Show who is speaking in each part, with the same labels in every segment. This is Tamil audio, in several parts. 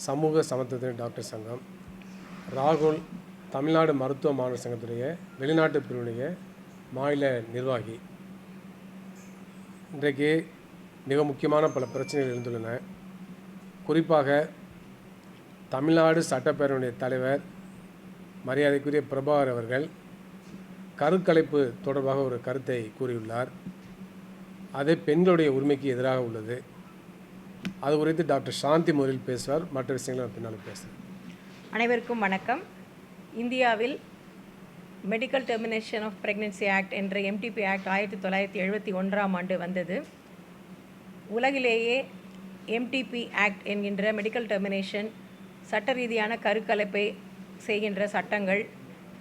Speaker 1: சமூக சமத்துவத்தின் டாக்டர் சங்கம், ராகுல் தமிழ்நாடு மருத்துவ மாணவர் சங்கத்துடைய வெளிநாட்டு பிரிவுடைய மாநில நிர்வாகி. இன்றைக்கு மிக முக்கியமான பல பிரச்சனைகள் எழுந்துள்ளன. குறிப்பாக தமிழ்நாடு சட்டப்பேரவையுடைய தலைவர் மரியாதைக்குரிய பிரபாகர் அவர்கள் கருக்கலைப்பு தொடர்பாக ஒரு கருத்தை கூறியுள்ளார். அது பெண்களுடைய உரிமைக்கு எதிராக உள்ளது. அது குறித்து டாக்டர் சாந்தி முறையில் பேசுவார். மற்ற விஷயங்களை பின்னால் பேசுகிறேன்.
Speaker 2: அனைவருக்கும் வணக்கம். இந்தியாவில் medical termination of pregnancy act என்ற எம்டிபி ஆக்ட் 1971ஆம் ஆண்டு வந்தது. உலகிலேயே எம்டிபி ஆக்ட் என்கின்ற மெடிக்கல் டெர்மினேஷன் சட்ட ரீதியான கருக்கலைப்பை செய்கின்ற சட்டங்கள்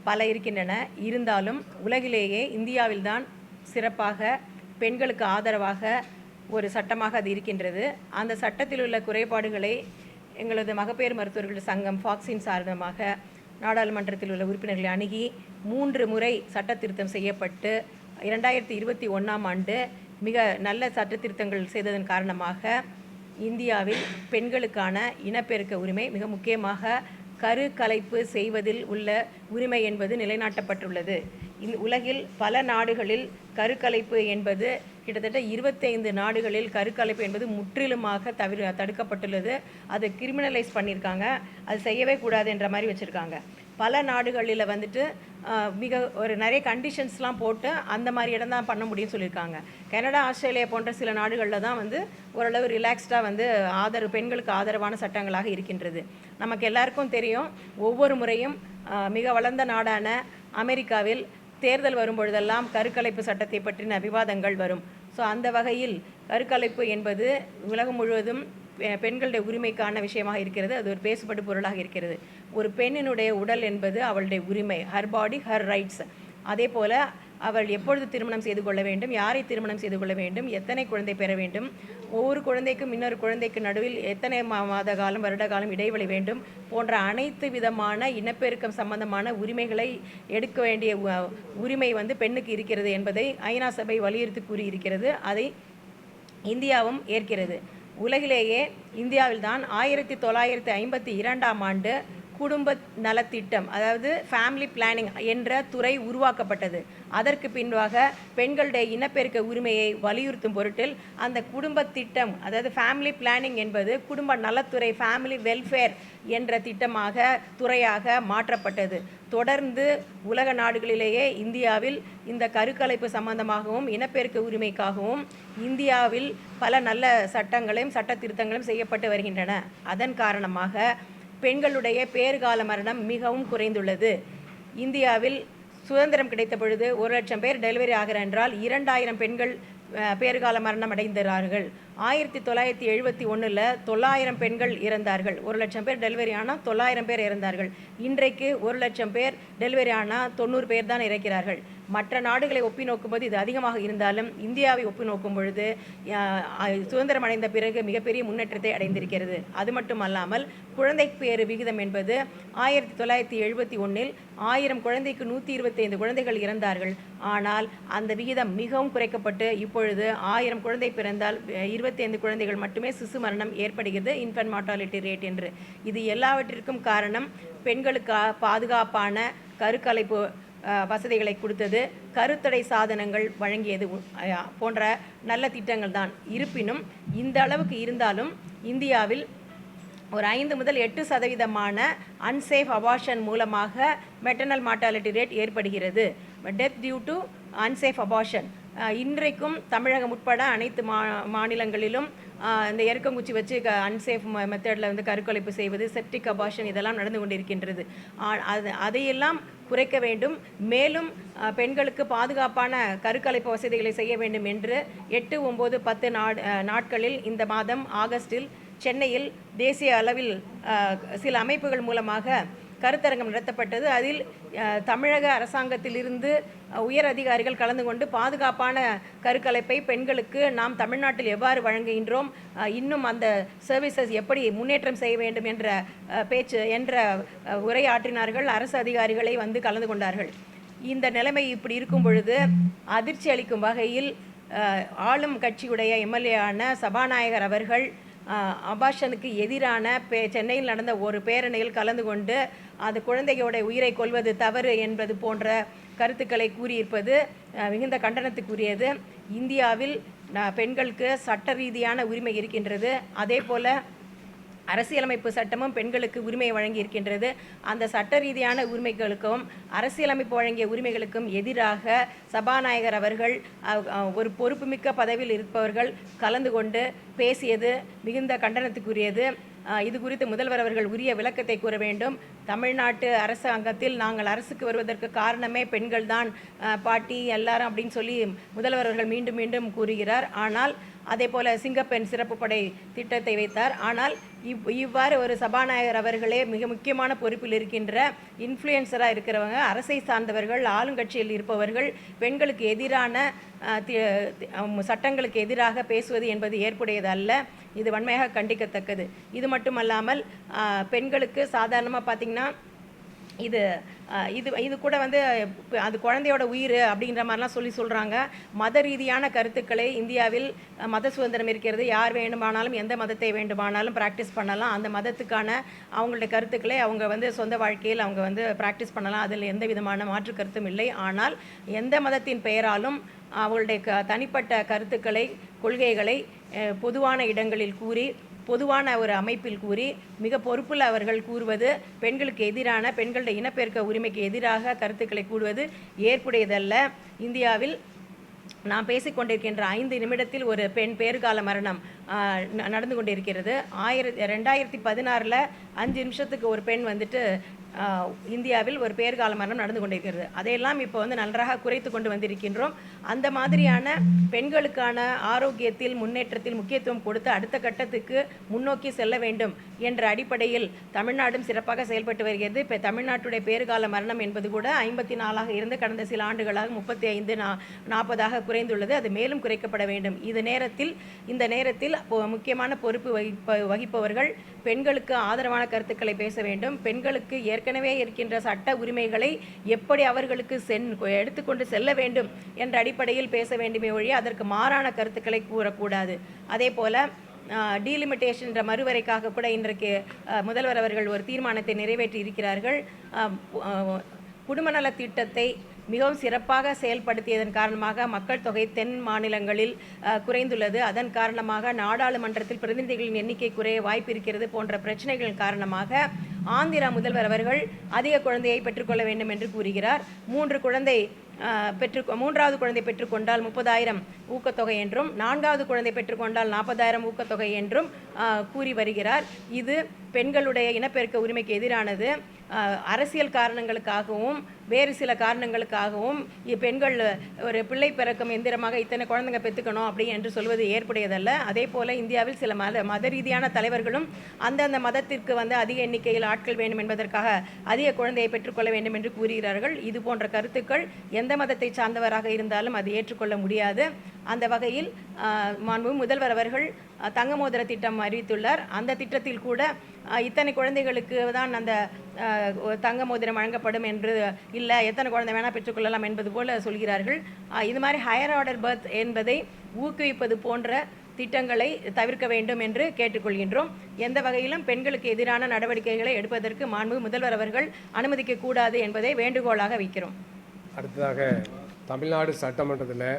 Speaker 2: பல இருக்கின்றன. இருந்தாலும் உலகிலேயே இந்தியாவில்தான் சிறப்பாக பெண்களுக்கு ஆதரவாக ஒரு சட்டமாக அது இருக்கின்றது. அந்த சட்டத்தில் உள்ள குறைபாடுகளை எங்களது மகப்பேறு மருத்துவர்கள் சங்கம் ஃபாக்ஸின் சார்ந்தமாக நாடாளுமன்றத்தில் உள்ள உறுப்பினர்களை அணுகி 3 முறை சட்ட திருத்தம் செய்யப்பட்டு 2021ஆம் ஆண்டு மிக நல்ல சட்ட திருத்தங்கள் செய்ததன் காரணமாக இந்தியாவில் பெண்களுக்கான இனப்பெருக்க உரிமை, மிக முக்கியமாக கருக்கலைப்பு செய்வதில் உள்ள உரிமை என்பது நிலைநாட்டப்பட்டுள்ளது. உலகில் பல நாடுகளில் கருக்கலைப்பு என்பது கிட்டத்தட்ட 25 நாடுகளில் கருக்கலைப்பு என்பது முற்றிலுமாக தடுக்கப்பட்டுள்ளது. அதை கிரிமினலைஸ் பண்ணியிருக்காங்க. அது செய்யவே கூடாது என்ற மாதிரி வச்சுருக்காங்க. பல நாடுகளில் வந்துட்டு நிறைய கண்டிஷன்ஸ்லாம் போட்டு அந்த மாதிரி இடம் தான் பண்ண முடியும்னு சொல்லியிருக்காங்க. கனடா, ஆஸ்திரேலியா போன்ற சில நாடுகளில் தான் ஓரளவு ரிலாக்ஸ்டாக பெண்களுக்கு ஆதரவான சட்டங்களாக இருக்கின்றது. நமக்கு எல்லாருக்கும் தெரியும், ஒவ்வொரு முறையும் மிக வளர்ந்த நாடான அமெரிக்காவில் தேர்தல் வரும்பொழுதெல்லாம் கருக்கலைப்பு சட்டத்தை பற்றின விவாதங்கள் வரும். ஸோ அந்த வகையில் கருக்கலைப்பு என்பது உலகம் முழுவதும் பெண்களுடைய உரிமைக்கான விஷயமாக இருக்கிறது. அது ஒரு பேசுபடு பொருளாக இருக்கிறது. ஒரு பெண்ணினுடைய உடல் என்பது அவளுடைய உரிமை, ஹர் பாடி ஹர் ரைட்ஸ். அதே போல் அவள் எப்பொழுது திருமணம் செய்து கொள்ள வேண்டும், யாரை திருமணம் செய்து கொள்ள வேண்டும், எத்தனை குழந்தை பெற வேண்டும், ஒவ்வொரு குழந்தைக்கும் இன்னொரு குழந்தைக்கு நடுவில் எத்தனை மாத காலம் வருட காலம் இடைவெளி வேண்டும் போன்ற அனைத்து விதமான இனப்பெருக்கம் சம்பந்தமான உரிமைகளை எடுக்க வேண்டிய உரிமை பெண்ணுக்கு இருக்கிறது என்பதை ஐநா சபை வலியுறுத்தி கூறியிருக்கிறது. அதை இந்தியாவும் ஏற்கிறது. உலகிலேயே இந்தியாவில்தான் 1952ஆம் ஆண்டு குடும்ப நலத்திட்டம், அதாவது ஃபேமிலி பிளானிங் என்ற துறை உருவாக்கப்பட்டது. அதற்கு பின்பாக பெண்களுடைய இனப்பெருக்க உரிமையை வலியுறுத்தும் பொருட்டில் அந்த குடும்ப திட்டம், அதாவது ஃபேமிலி பிளானிங் என்பது குடும்ப நலத்துறை, ஃபேமிலி வெல்ஃபேர் என்ற திட்டமாக துறையாக மாற்றப்பட்டது. தொடர்ந்து உலக நாடுகளிலேயே இந்தியாவில் இந்த கருக்கலைப்பு சம்பந்தமாகவும் இனப்பெருக்க உரிமைக்காகவும் இந்தியாவில் பல நல்ல சட்டங்களையும் சட்ட திருத்தங்களும் செய்யப்பட்டு வருகின்றன. அதன் காரணமாக பெண்களுடைய பேறுகால மரணம் மிகவும் குறைந்துள்ளது. இந்தியாவில் சுதந்திரம் கிடைத்த பொழுது 1,00,000 பேர் டெலிவரி ஆகிறார் என்றால் 2,000 பெண்கள் பேறுகால மரணம் அடைந்தார்கள். 1971 900 பெண்கள் இறந்தார்கள். 1,00,000 பேர் டெலிவரி ஆனால் 900 பேர் இறந்தார்கள். இன்றைக்கு 1,00,000 பேர் டெலிவரி ஆனால் 90 பேர் தான் இறக்கிறார்கள். மற்ற நாடுகளை ஒப்பி நோக்கும்போது இது அதிகமாக இருந்தாலும் இந்தியாவை ஒப்பி நோக்கும் பொழுது சுதந்திரம் அடைந்த பிறகு மிகப்பெரிய முன்னேற்றத்தை அடைந்திருக்கிறது. அது மட்டுமல்லாமல் குழந்தை பேறு விகிதம் என்பது 1971 1000 குழந்தைக்கு 125 குழந்தைகள் இறந்தார்கள். ஆனால் அந்த விகிதம் மிகவும் குறைக்கப்பட்டு இப்பொழுது 1000 குழந்தை பிறந்தால் 25 குழந்தைகள் மட்டுமே சிசு மரணம் ஏற்படுகிறது, இன்ஃபன்ட் மார்டாலிட்டி ரேட் என்று. இது எல்லாவற்றிற்கும் காரணம் பெண்களுக்கு பாதுகாப்பான கருக்கலைப்பு வசதிகளை கொடுத்தது, கருத்தடை சாதனங்கள் வழங்கியது போன்ற நல்ல திட்டங்கள் தான். இருப்பினும் இந்த அளவுக்கு இருந்தாலும் இந்தியாவில் ஒரு 5 முதல் 8% அன்சேஃப் அபார்ஷன் மூலமாக மெட்டர்னல் மார்டாலிட்டி ரேட் ஏற்படுகிறது. Death due to unsafe abortion இன்றைக்கும் தமிழகம் உட்பட அனைத்து மாநிலங்களிலும் இந்த எருக்கங்குச்சி வச்சு அன்சேஃப் மெத்தடில் கருக்கலைப்பு செய்வது, செப்டிக் அபார்ஷன் இதெல்லாம் நடந்து கொண்டிருக்கின்றது. அதையெல்லாம் குறைக்க வேண்டும். மேலும் பெண்களுக்கு பாதுகாப்பான கருக்கலைப்பு வசதிகளை செய்ய வேண்டும் என்று 8, 9, 10 நாட்களில் இந்த மாதம் ஆகஸ்டில் சென்னையில் தேசிய அளவில் சில அமைப்புகள் மூலமாக கருத்தரங்கம் நடத்தப்பட்டது. அதில் தமிழக அரசாங்கத்திலிருந்து உயர் அதிகாரிகள் கலந்து கொண்டு பாதுகாப்பான கருக்கலைப்பை பெண்களுக்கு நாம் தமிழ்நாட்டில் எவ்வாறு வழங்குகின்றோம், இன்னும் அந்த சர்வீசஸ் எப்படி முன்னேற்றம் செய்ய வேண்டும் என்ற உரையாற்றினார்கள். அரசு அதிகாரிகளை கலந்து கொண்டார்கள். இந்த நிலைமை இப்படி இருக்கும் பொழுது அதிர்ச்சி அளிக்கும் வகையில் ஆளும் கட்சியுடைய எம்எல்ஏ ஆன சபாநாயகர் அவர்கள் அபார்ஷனுக்கு எதிரான சென்னையில் நடந்த ஒரு பேரணியில் கலந்து கொண்டு அது குழந்தையோட உயிரை கொல்வது தவறு என்பது போன்ற கருத்துக்களை கூறியிருப்பது மிகுந்த கண்டனத்துக்குரியது. இந்தியாவில் பெண்களுக்கு சட்ட ரீதியான உரிமை இருக்கின்றது. அதே போல் அரசியலமைப்பு சட்டமும் பெண்களுக்கு உரிமை வழங்கி இருக்கின்றது. அந்த சட்ட ரீதியான உரிமைகளுக்கும் அரசியலமைப்பு வழங்கிய உரிமைகளுக்கும் எதிராக சபாநாயகர் அவர்கள் ஒரு பொறுப்புமிக்க பதவியில் இருப்பவர்கள் கலந்து கொண்டு பேசியது மிகுந்த கண்டனத்துக்குரியது. இது குறித்து முதல்வர் அவர்கள் உரிய விளக்கத்தை கூற வேண்டும். தமிழ்நாட்டு அரசாங்கத்தில் நாங்கள் அரசுக்கு வருவதற்கு காரணமே பெண்கள் தான் பாட்டி எல்லாரும் அப்படின்னு சொல்லி முதல்வர் அவர்கள் மீண்டும் மீண்டும் கூறுகிறார். ஆனால் அதே போல் சிங்கப்பெண் சிறப்பு படை திட்டத்தை வைத்தார். ஆனால் இவ்வாறு ஒரு சபாநாயகர் அவர்களே மிக முக்கியமான பொறுப்பில் இருக்கின்ற இன்ஃப்ளூயன்சராக இருக்கிறவங்க, அரசை சார்ந்தவர்கள், ஆளுங்கட்சியில் இருப்பவர்கள் பெண்களுக்கு எதிரான சட்டங்களுக்கு எதிராக பேசுவது என்பது ஏற்புடையதல்ல. இது வன்மையாக கண்டிக்கத்தக்கது. இது மட்டுமல்லாமல் பெண்களுக்கு சாதாரணமாக பார்த்திங்கன்னா இது இது இது கூட வந்து அது குழந்தையோட உயிர் அப்படின்ற மாதிரிலாம் சொல்கிறாங்க. மத ரீதியான கருத்துக்களை இந்தியாவில் மத சுதந்திரம் இருக்கிறது. யார் வேண்டுமானாலும் எந்த மதத்தை வேண்டுமானாலும் ப்ராக்டிஸ் பண்ணலாம். அந்த மதத்துக்கான அவங்களுடைய கருத்துக்களை அவங்க வந்து சொந்த வாழ்க்கையில் அவங்க வந்து ப்ராக்டிஸ் பண்ணலாம். அதில் எந்த விதமான மாற்று கருத்தும் இல்லை. ஆனால் எந்த மதத்தின் பெயராலும் அவங்களுடைய தனிப்பட்ட கருத்துக்களை, கொள்கைகளை பொதுவான இடங்களில் கூறி, பொதுவான ஒரு அமைப்பில் கூறி, மிக பொறுப்பில் அவர்கள் கூறுவது பெண்களுக்கு எதிரான, பெண்களுடைய இனப்பெருக்க உரிமைக்கு எதிராக கருத்துக்களை கூறுவது ஏற்புடையதல்ல. இந்தியாவில் நாம் பேசிக்கொண்டிருக்கின்ற 5 நிமிடத்தில் ஒரு பெண் பேறுகால மரணம் நடந்து கொண்டிருக்கிறது. 2016 5 நிமிஷத்துக்கு ஒரு பெண் வந்துட்டு இந்தியாவில் ஒரு பேறுகால மரணம் நடந்து கொண்டிருக்கிறது. அதையெல்லாம் இப்போ வந்து நன்றாக குறைத்து கொண்டு வந்திருக்கின்றோம். அந்த மாதிரியான பெண்களுக்கான ஆரோக்கியத்தில் முன்னேற்றத்தில் முக்கியத்துவம் கொடுத்து அடுத்த கட்டத்துக்கு முன்னோக்கி செல்ல வேண்டும் என்ற அடிப்படையில் தமிழ்நாடும் சிறப்பாக செயல்பட்டு வருகிறது. இப்போ தமிழ்நாட்டுடைய பேறுகால மரணம் என்பது கூட 54 இருந்து கடந்த சில ஆண்டுகளாக 35, 40 குறைந்துள்ளது. அது மேலும் குறைக்கப்பட வேண்டும். இந்த நேரத்தில் முக்கியமான பொறுப்பு வகிப்பவர்கள் பெண்களுக்கு ஆதரவான கருத்துக்களை பேச வேண்டும். பெண்களுக்கு ஏற்கனவே இருக்கின்ற சட்ட உரிமைகளை எப்படி அவர்களுக்கு எடுத்துக்கொண்டு செல்ல வேண்டும் என்ற அடிப்படையில் பேச வேண்டுமே ஒழிய அதற்கு மாறான கருத்துக்களை கூறக்கூடாது. அதே போல் டீலிமிட்டேஷன் என்ற மறுவரைக்காக கூட இன்றைக்கு முதல்வர் அவர்கள் ஒரு தீர்மானத்தை நிறைவேற்றி இருக்கிறார்கள். குடும்ப நல திட்டத்தை மிகவும் சிறப்பாக செயல்படுத்தியதன் காரணமாக மக்கள் தொகை தென் மாநிலங்களில் குறைந்துள்ளது. அதன் காரணமாக நாடாளுமன்றத்தில் பிரதிநிதிகளின் எண்ணிக்கை குறைய வாய்ப்பு இருக்கிறது போன்ற பிரச்சனைகளின் காரணமாக ஆந்திரா முதல்வர் அவர்கள் அதிக குழந்தையை பெற்றுக்கொள்ள வேண்டும் என்று கூறுகிறார். மூன்றாவது குழந்தை பெற்றுக்கொண்டால் 30,000 ஊக்கத்தொகை என்றும், 4வது குழந்தை பெற்றுக்கொண்டால் 40,000 ஊக்கத்தொகை என்றும் கூறி வருகிறார். இது பெண்களுடைய இனப்பெருக்க உரிமைக்கு எதிரானது. அரசியல் காரணங்களுக்காகவும் வேறு சில காரணங்களுக்காகவும் பெண்கள் ஒரு பிள்ளை பிறக்கும் எந்திரமாக இத்தனை குழந்தைங்க பெற்றுக்கணும் அப்படி என்று சொல்வது ஏற்புடையதல்ல. அதே போல் இந்தியாவில் சில மத ரீதியான தலைவர்களும் அந்தந்த மதத்திற்கு வந்து அதிக எண்ணிக்கையில் ஆட்கள் வேண்டும் என்பதற்காக அதிக குழந்தையை பெற்றுக்கொள்ள வேண்டும் என்று கூறுகிறார்கள். இது போன்ற கருத்துக்கள் எந்த மதத்தை சார்ந்தவராக இருந்தாலும் அது ஏற்றுக்கொள்ள முடியாது. அந்த வகையில் முதல்வர் அவர்கள் தங்க மோதிர திட்டம் அறிவித்துள்ளார். அந்த திட்டத்தில் கூட இத்தனை குழந்தைகளுக்கு தான் அந்த தங்க மோதிரம் வழங்கப்படும் என்று இல்லை, எத்தனை குழந்தை வேணால் பெற்றுக்கொள்ளலாம் என்பது போல சொல்கிறார்கள். இது மாதிரி ஹையர் ஆர்டர் பர்த் என்பதை ஊக்குவிப்பது போன்ற திட்டங்களை தவிர்க்க வேண்டும் என்று கேட்டுக்கொள்கின்றோம். எந்த வகையிலும் பெண்களுக்கு எதிரான நடவடிக்கைகளை எடுப்பதற்கு முதல்வர் அவர்கள் அனுமதிக்கக்கூடாது என்பதை வேண்டுகோளாக வைக்கிறோம்.
Speaker 1: அடுத்ததாக தமிழ்நாடு சட்டமன்றத்தில்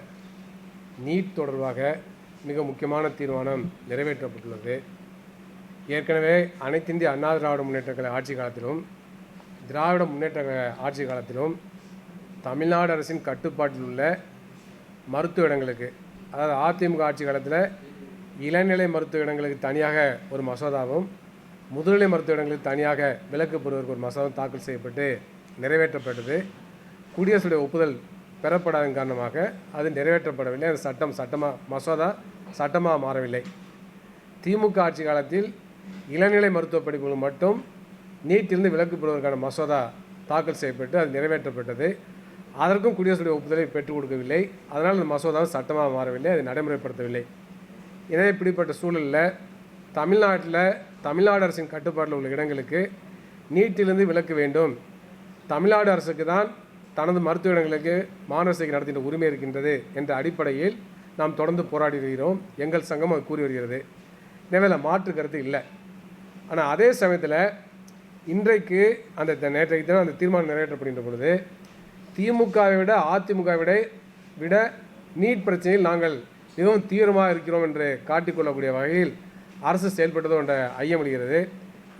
Speaker 1: நீட் தொடர்பாக மிக முக்கியமான தீர்மானம் நிறைவேற்றப்பட்டுள்ளது. ஏற்கனவே அனைத்திந்திய அண்ணா திராவிட முன்னேற்ற கழக ஆட்சி காலத்திலும் திராவிட முன்னேற்ற கழக ஆட்சி காலத்திலும் தமிழ்நாடு அரசின் கட்டுப்பாட்டில் உள்ள மருத்துவ இடங்களுக்கு, அதாவது அதிமுக ஆட்சி காலத்தில் இளநிலை மருத்துவ இடங்களுக்கு தனியாக ஒரு மசோதாவும், முதுநிலை மருத்துவ இடங்களுக்கு தனியாக விலக்கு பெறுவதற்கு ஒரு மசோதாவும் தாக்கல் செய்யப்பட்டு நிறைவேற்றப்பட்டது. குடியரசுடைய ஒப்புதல் பெறப்படாதன் காரணமாக அது நிறைவேற்றப்படவில்லை. அந்த மசோதா சட்டமாக மாறவில்லை. திமுக ஆட்சி காலத்தில் இளநிலை மருத்துவ படிப்புகள் மட்டும் நீட்டிலிருந்து விலக்கு பெறுவதற்கான மசோதா தாக்கல் செய்யப்பட்டு அது நிறைவேற்றப்பட்டது. அதற்கும் குடியரசுடைய ஒப்புதலை பெற்றுக் கொடுக்கவில்லை. அதனால் அந்த மசோதா சட்டமாக மாறவில்லை, அதை நடைமுறைப்படுத்தவில்லை. எனவே இப்படிப்பட்ட சூழலில் தமிழ்நாடு அரசின் கட்டுப்பாட்டில் உள்ள இடங்களுக்கு நீட்டிலிருந்து விலக்கு வேண்டும். தமிழ்நாடு அரசுக்கு தான் தனது மருத்துவ இடங்களுக்கு மாணவர் சேர்க்கை நடத்துகின்ற உரிமை இருக்கின்றது என்ற அடிப்படையில் நாம் தொடர்ந்து போராடி வருகிறோம். எங்கள் சங்கம் அது கூறி வருகிறது. எனவே மாற்று கருத்து இல்லை. ஆனால் அதே சமயத்தில் இன்றைக்கு நேற்றைக்கு தினம் அந்த தீர்மானம் நிறைவேற்றப்படுகின்ற பொழுது திமுகவை விட அதிமுகவை விட நீட் பிரச்சனையில் நாங்கள் மிகவும் தீவிரமாக இருக்கிறோம் என்று காட்டிக்கொள்ளக்கூடிய வகையில் அரசு செயல்பட்டதோ என்ற ஐயம் எழுகிறது.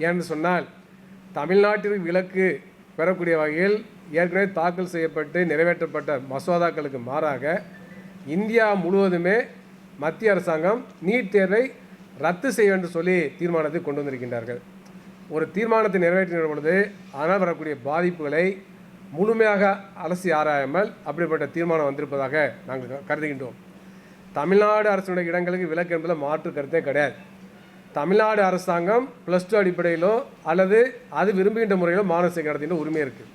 Speaker 1: ஏன்னு சொன்னால் தமிழ்நாட்டிற்கு விலக்கு பெறக்கூடிய வகையில் ஏற்கனவே தாக்கல் செய்யப்பட்டு நிறைவேற்றப்பட்ட மசோதாக்களுக்கு மாறாக இந்தியா முழுவதுமே மத்திய அரசாங்கம் நீட் தேர்வை ரத்து செய்ய வேண்டும் சொல்லி தீர்மானத்தை கொண்டு வந்திருக்கின்றார்கள். ஒரு தீர்மானத்தை நிறைவேற்றின பொழுது அதனால் வரக்கூடிய பாதிப்புகளை முழுமையாக அலசி ஆராயாமல் அப்படிப்பட்ட தீர்மானம் வந்திருப்பதாக நாங்கள் கருதுகின்றோம். தமிழ்நாடு அரசுடைய இடங்களுக்கு விலக்கு என்பதில் மாற்று கருத்தே கிடையாது. தமிழ்நாடு அரசாங்கம் +2 அடிப்படையிலோ அல்லது அது விரும்புகின்ற முறையிலோ மாணவர் சேர்க்கை நடத்துகின்ற உரிமை இருக்குது.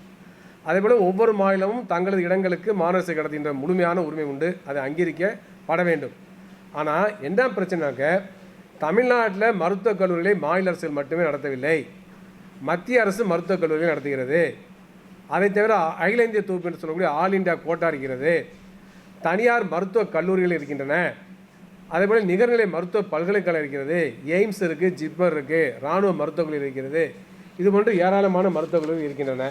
Speaker 1: அதேபோல் ஒவ்வொரு மாநிலமும் தங்களது இடங்களுக்கு மாணவர் சேர்க்கை நடத்துகின்ற முழுமையான உரிமை உண்டு, அதை அங்கீகரிக்கப்பட வேண்டும். ஆனால் என்ன பிரச்சனைனாக்க தமிழ்நாட்டில் மருத்துவக் கல்லூரிகளை மாநில அரசுகள் மட்டுமே நடத்தவில்லை, மத்திய அரசு மருத்துவக் கல்லூரிகளை நடத்துகிறது. அதை தவிர அகில இந்திய தொகுப்பு என்று சொல்லக்கூடிய ஆல் இந்தியா கோட்டா இருக்கிறது. தனியார் மருத்துவக் கல்லூரிகள் இருக்கின்றன. அதேபோல் நிகர்நிலை மருத்துவ பல்கலைக்கழகம் இருக்கிறது, எய்ம்ஸ் இருக்குது, ஜிப்மர் இருக்குது, இராணுவ மருத்துவக் கல்லூரி இருக்கிறது. இது போன்று ஏராளமான மருத்துவக் கல்லூரி இருக்கின்றன.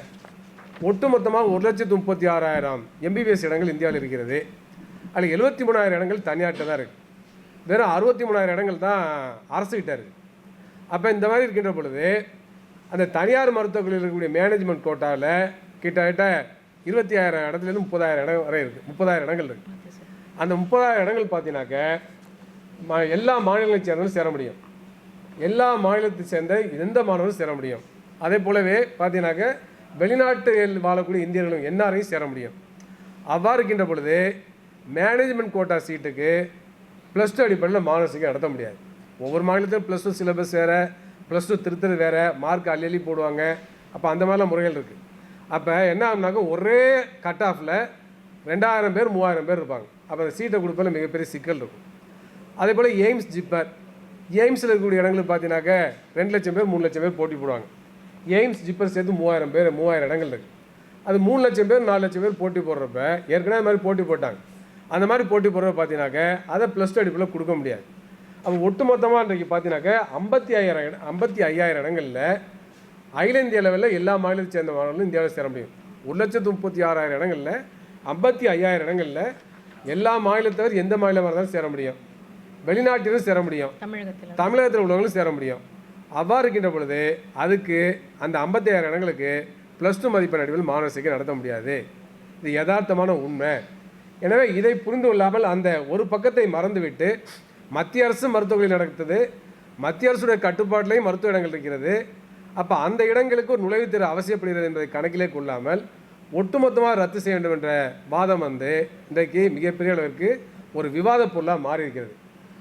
Speaker 1: ஒட்டுமொத்தமாக 1,36,000 MBBS இடங்கள் இந்தியாவில் இருக்கிறது. அதில் 73,000 இடங்கள் தனியார்கிட்ட தான் இருக்குது. வெறும் 63,000 இடங்கள் தான் அரசுகிட்ட இருக்குது. அப்போ இந்த மாதிரி இருக்கின்ற பொழுது அந்த தனியார் மருத்துவக் கல்லூரியில் இருக்கக்கூடிய மேனேஜ்மெண்ட் கோட்டாவில் கிட்டத்தட்ட 25,000 இடத்துலேருந்து 30,000 இடம் வரை இருக்குது. 30,000 இடங்கள் இருக்குது. அந்த 30,000 இடங்கள் பார்த்தீங்கன்னாக்க எல்லா மாநிலங்களைச் சேர்ந்தவங்களும் சேர முடியும், எல்லா மாநிலத்தை சேர்ந்த எந்த மாணவர்களும் சேர முடியும். அதே போலவே பார்த்தீங்கன்னாக்க வெளிநாட்டில் வாழக்கூடிய இந்தியர்களும் என்ஆரையும் சேர முடியும். அவ்வாறு இருக்கின்ற பொழுது மேனேஜ்மெண்ட் கோட்டா சீட்டுக்கு +2 அடிப்படையில் மாணவர் சேர்க்கை நடத்த முடியாது. ஒவ்வொரு மாநிலத்திலும் +2 சிலபஸ் வேறு, +2 திருத்தது வேறு, மார்க் அள்ளி போடுவாங்க. அப்போ அந்த மாதிரிலாம் முறைகள் இருக்குது. அப்போ என்ன ஆகுனாக்க ஒரே கட் ஆஃபில் 2,000 பேர் 3,000 பேர் இருப்பாங்க. அப்போ அந்த சீட்டை கொடுப்பதில் மிகப்பெரிய சிக்கல் இருக்கும். அதே போல் எய்ம்ஸ் ஜிப்மர், எய்ம்ஸில் இருக்கக்கூடிய இடங்களுக்கு பார்த்தீங்கன்னாக்க 2 லட்சம் பேர் 3 லட்சம் பேர் போட்டி போடுவாங்க. எய்ம்ஸ் ஜிப்பர் சேர்த்து 3,000 இடங்கள் இருக்குது. அது 3 லட்சம் பேர் 4 லட்சம் பேர் போட்டி போடுறப்ப ஏற்கனவே அது மாதிரி போட்டி போட்டாங்க. அந்த மாதிரி போட்டி போடுறப்ப பார்த்தீங்கன்னாக்க அதை +2 அடிப்படையில் கொடுக்க முடியாது. அப்போ ஒட்டுமொத்தமாக இன்றைக்கு பார்த்தீங்கன்னாக்க 55,000 இடங்களில் அகில இந்திய லெவலில் எல்லா மாநிலத்தை சேர்ந்த மாணவர்களும் இந்தியாவில் சேர முடியும். 1,36,000 இடங்களில் 55,000 இடங்களில் எல்லா மாநிலத்தவர் எந்த மாநிலமாக இருந்தாலும் சேர முடியும், வெளிநாட்டிலும் சேர முடியும், தமிழகத்தில் உள்ளவங்களும் சேர முடியும். அவ்வாறு இருக்கின்ற பொழுது அதுக்கு அந்த 55,000 இடங்களுக்கு +2 மதிப்பெண் அடிப்படையில் மாணவர் சேர்க்கை நடத்த முடியாது. இது யதார்த்தமான உண்மை. எனவே இதை புரிந்து கொள்ளாமல் அந்த ஒரு பக்கத்தை மறந்துவிட்டு மத்திய அரசு மருத்துவர்களில் நடக்குது, மத்திய அரசுடைய கட்டுப்பாட்டிலையும் மருத்துவ இடங்கள் இருக்கிறது. அப்போ அந்த இடங்களுக்கு ஒரு நுழைவுத் தேர்வு அவசியப்படுகிறது என்பதை கணக்கிலே கொள்ளாமல் ஒட்டுமொத்தமாக ரத்து செய்ய வேண்டும் என்ற வாதம் இன்றைக்கு மிகப்பெரிய அளவிற்கு ஒரு விவாத பொருளாக மாறி இருக்கிறது.